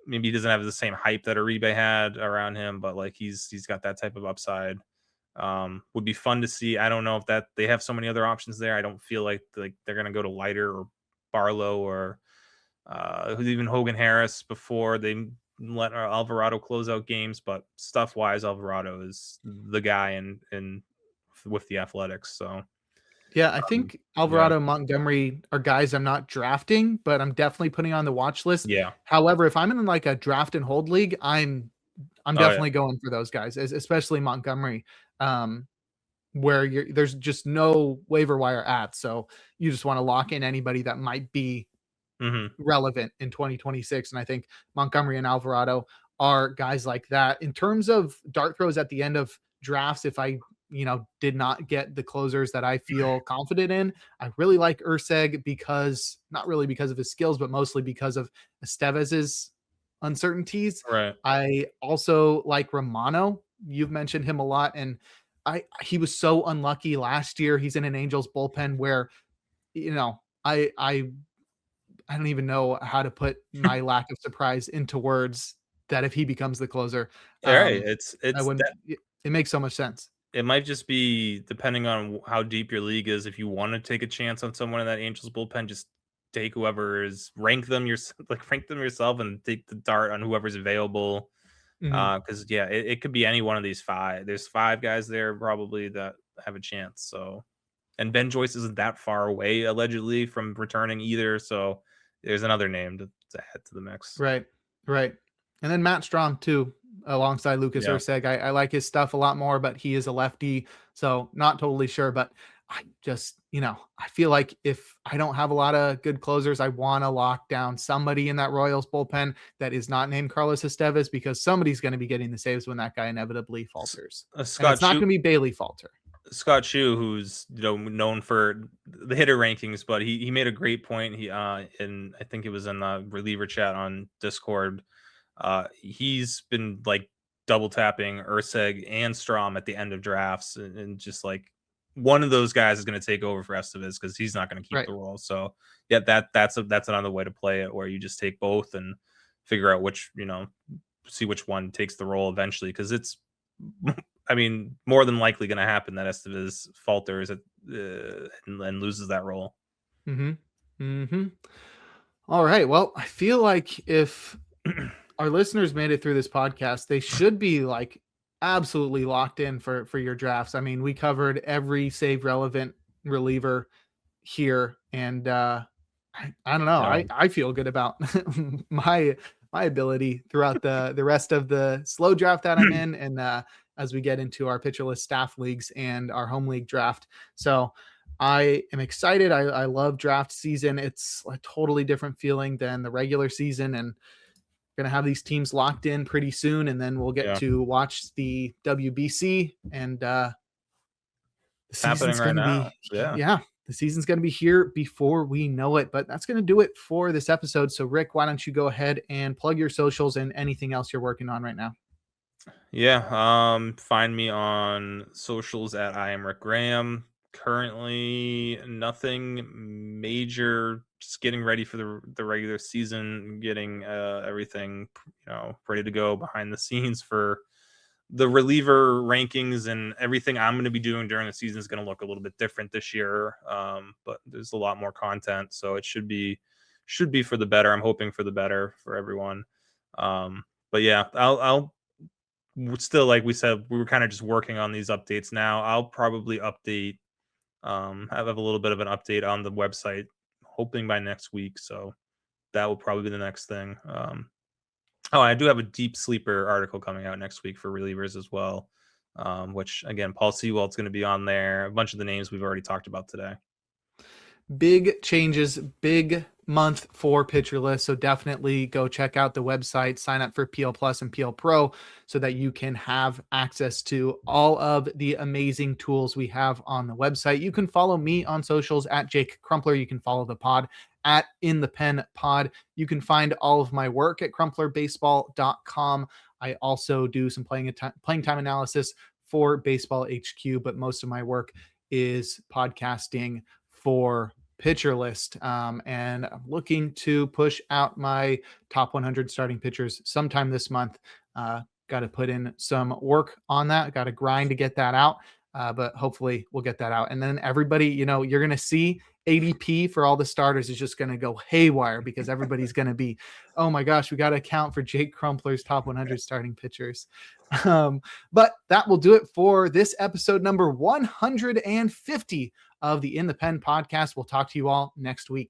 Speaker 2: maybe he doesn't have the same hype that Uribe had around him, but like he's got that type of upside. Would be fun to see. I don't know if that they have so many other options there. I don't feel like they're gonna go to Leiter or Barlow or who's even Hogan Harris before they let Alvarado close out games. But stuff wise, Alvarado is the guy in with the Athletics. So
Speaker 1: Yeah, I think
Speaker 2: yeah,
Speaker 1: Alvarado and Montgomery are guys I'm not drafting, but I'm definitely putting on the watch list.
Speaker 2: yeah,
Speaker 1: However, if I'm in like a draft and hold league, I'm
Speaker 2: oh yeah,
Speaker 1: definitely going for those guys, especially Montgomery, um, where there's just no waiver wire at. So you just want to lock in anybody that might be
Speaker 2: hmm
Speaker 1: relevant in 2026. And I think Montgomery and Alvarado are guys like that. In terms of dart throws at the end of drafts, if I, did not get the closers that I feel confident in, I really like Urseg because not really because of his skills, but mostly because of Estevez's uncertainties.
Speaker 2: right,
Speaker 1: I also like Romano. You've mentioned him a lot, and he was so unlucky last year. He's in an Angels bullpen where, I don't even know how to put my lack of surprise into words that if he becomes the closer,
Speaker 2: all right.
Speaker 1: um, I
Speaker 2: It's
Speaker 1: wouldn't. It makes so much sense.
Speaker 2: it might just be depending on how deep your league is. If you want to take a chance on someone in that Angels bullpen, just take whoever is rank them yourself and take the dart on whoever's available.
Speaker 1: Mhm.
Speaker 2: Because yeah, it could be any one of these five. There's five guys there probably that have a chance. So, and Ben Joyce isn't that far away allegedly from returning either. So there's another name to add to the mix.
Speaker 1: Right, right. And then Matt Strom too, alongside Lucas
Speaker 2: Yeah.
Speaker 1: Urseg. I like his stuff a lot more, but he is a lefty, so not totally sure. But I just, I feel like if I don't have a lot of good closers, I want to lock down somebody in that Royals bullpen that is not named Carlos Estevez, because somebody's going to be getting the saves when that guy inevitably falters, and it's not going to be Bailey Falter.
Speaker 2: Scott Chu, who's known for the hitter rankings, but he made a great point. And I think it was in the reliever chat on Discord. He's been like double tapping Urseg and Strom at the end of drafts, and just like one of those guys is going to take over for Estevez because he's not going to keep
Speaker 1: Right.
Speaker 2: the role. So yeah, that's another way to play it, where you just take both and figure out which see which one takes the role eventually, because it's I mean, more than likely going to happen that Estevez falters and loses that role.
Speaker 1: Mm-hmm. Mm-hmm. All right. Well, I feel like if our listeners made it through this podcast, they should be like absolutely locked in for your drafts. I mean, we covered every save relevant reliever here, and I don't know.
Speaker 2: You know,
Speaker 1: I feel good about my ability throughout the rest of the slow draft that I'm in, and as we get into our pitcher list staff leagues and our home league draft. So I am excited. I love draft season. It's a totally different feeling than the regular season, and going to have these teams locked in pretty soon, and then we'll get
Speaker 2: yeah,
Speaker 1: to watch the WBC, and the
Speaker 2: it's happening
Speaker 1: season's
Speaker 2: right
Speaker 1: going to
Speaker 2: now.
Speaker 1: be,
Speaker 2: Yeah.
Speaker 1: yeah, the season's going to be here before we know it. But that's going to do it for this episode. So Rick, why don't you go ahead and plug your socials and anything else you're working on right now?
Speaker 2: Yeah. Find me on socials at I am Rick Graham. Currently, nothing major. Just getting ready for the regular season, getting everything ready to go behind the scenes for the reliever rankings, and everything I'm going to be doing during the season is going to look a little bit different this year. But there's a lot more content, so it should be for the better. I'm hoping for the better for everyone. But yeah, I'll still, like we said, we were kind of just working on these updates now. I'll probably update, have a little bit of an update on the website, hoping by next week. So that will probably be the next thing. Oh, I do have a deep sleeper article coming out next week for relievers as well, which again, Paul Sewald's going to be on there. A bunch of the names we've already talked about today.
Speaker 1: Big changes, big month for pitcher list. So definitely go check out the website, sign up for PL Plus and PL Pro so that you can have access to all of the amazing tools we have on the website. You can follow me on socials at Jake Crumpler. You can follow the pod at In the Pen Pod. You can find all of my work at crumplerbaseball.com. I also do some playing time analysis for Baseball HQ, but most of my work is podcasting for pitcher list. And I'm looking to push out my top 100 starting pitchers sometime this month. Got to put in some work on that. Got to grind to get that out. But hopefully we'll get that out. And then everybody, you're going to see ADP for all the starters is just going to go haywire because everybody's going to be, oh my gosh, we got to account for Jake Crumpler's top 100 starting pitchers. But that will do it for this episode number 150 of the In the Pen podcast. We'll talk to you all next week.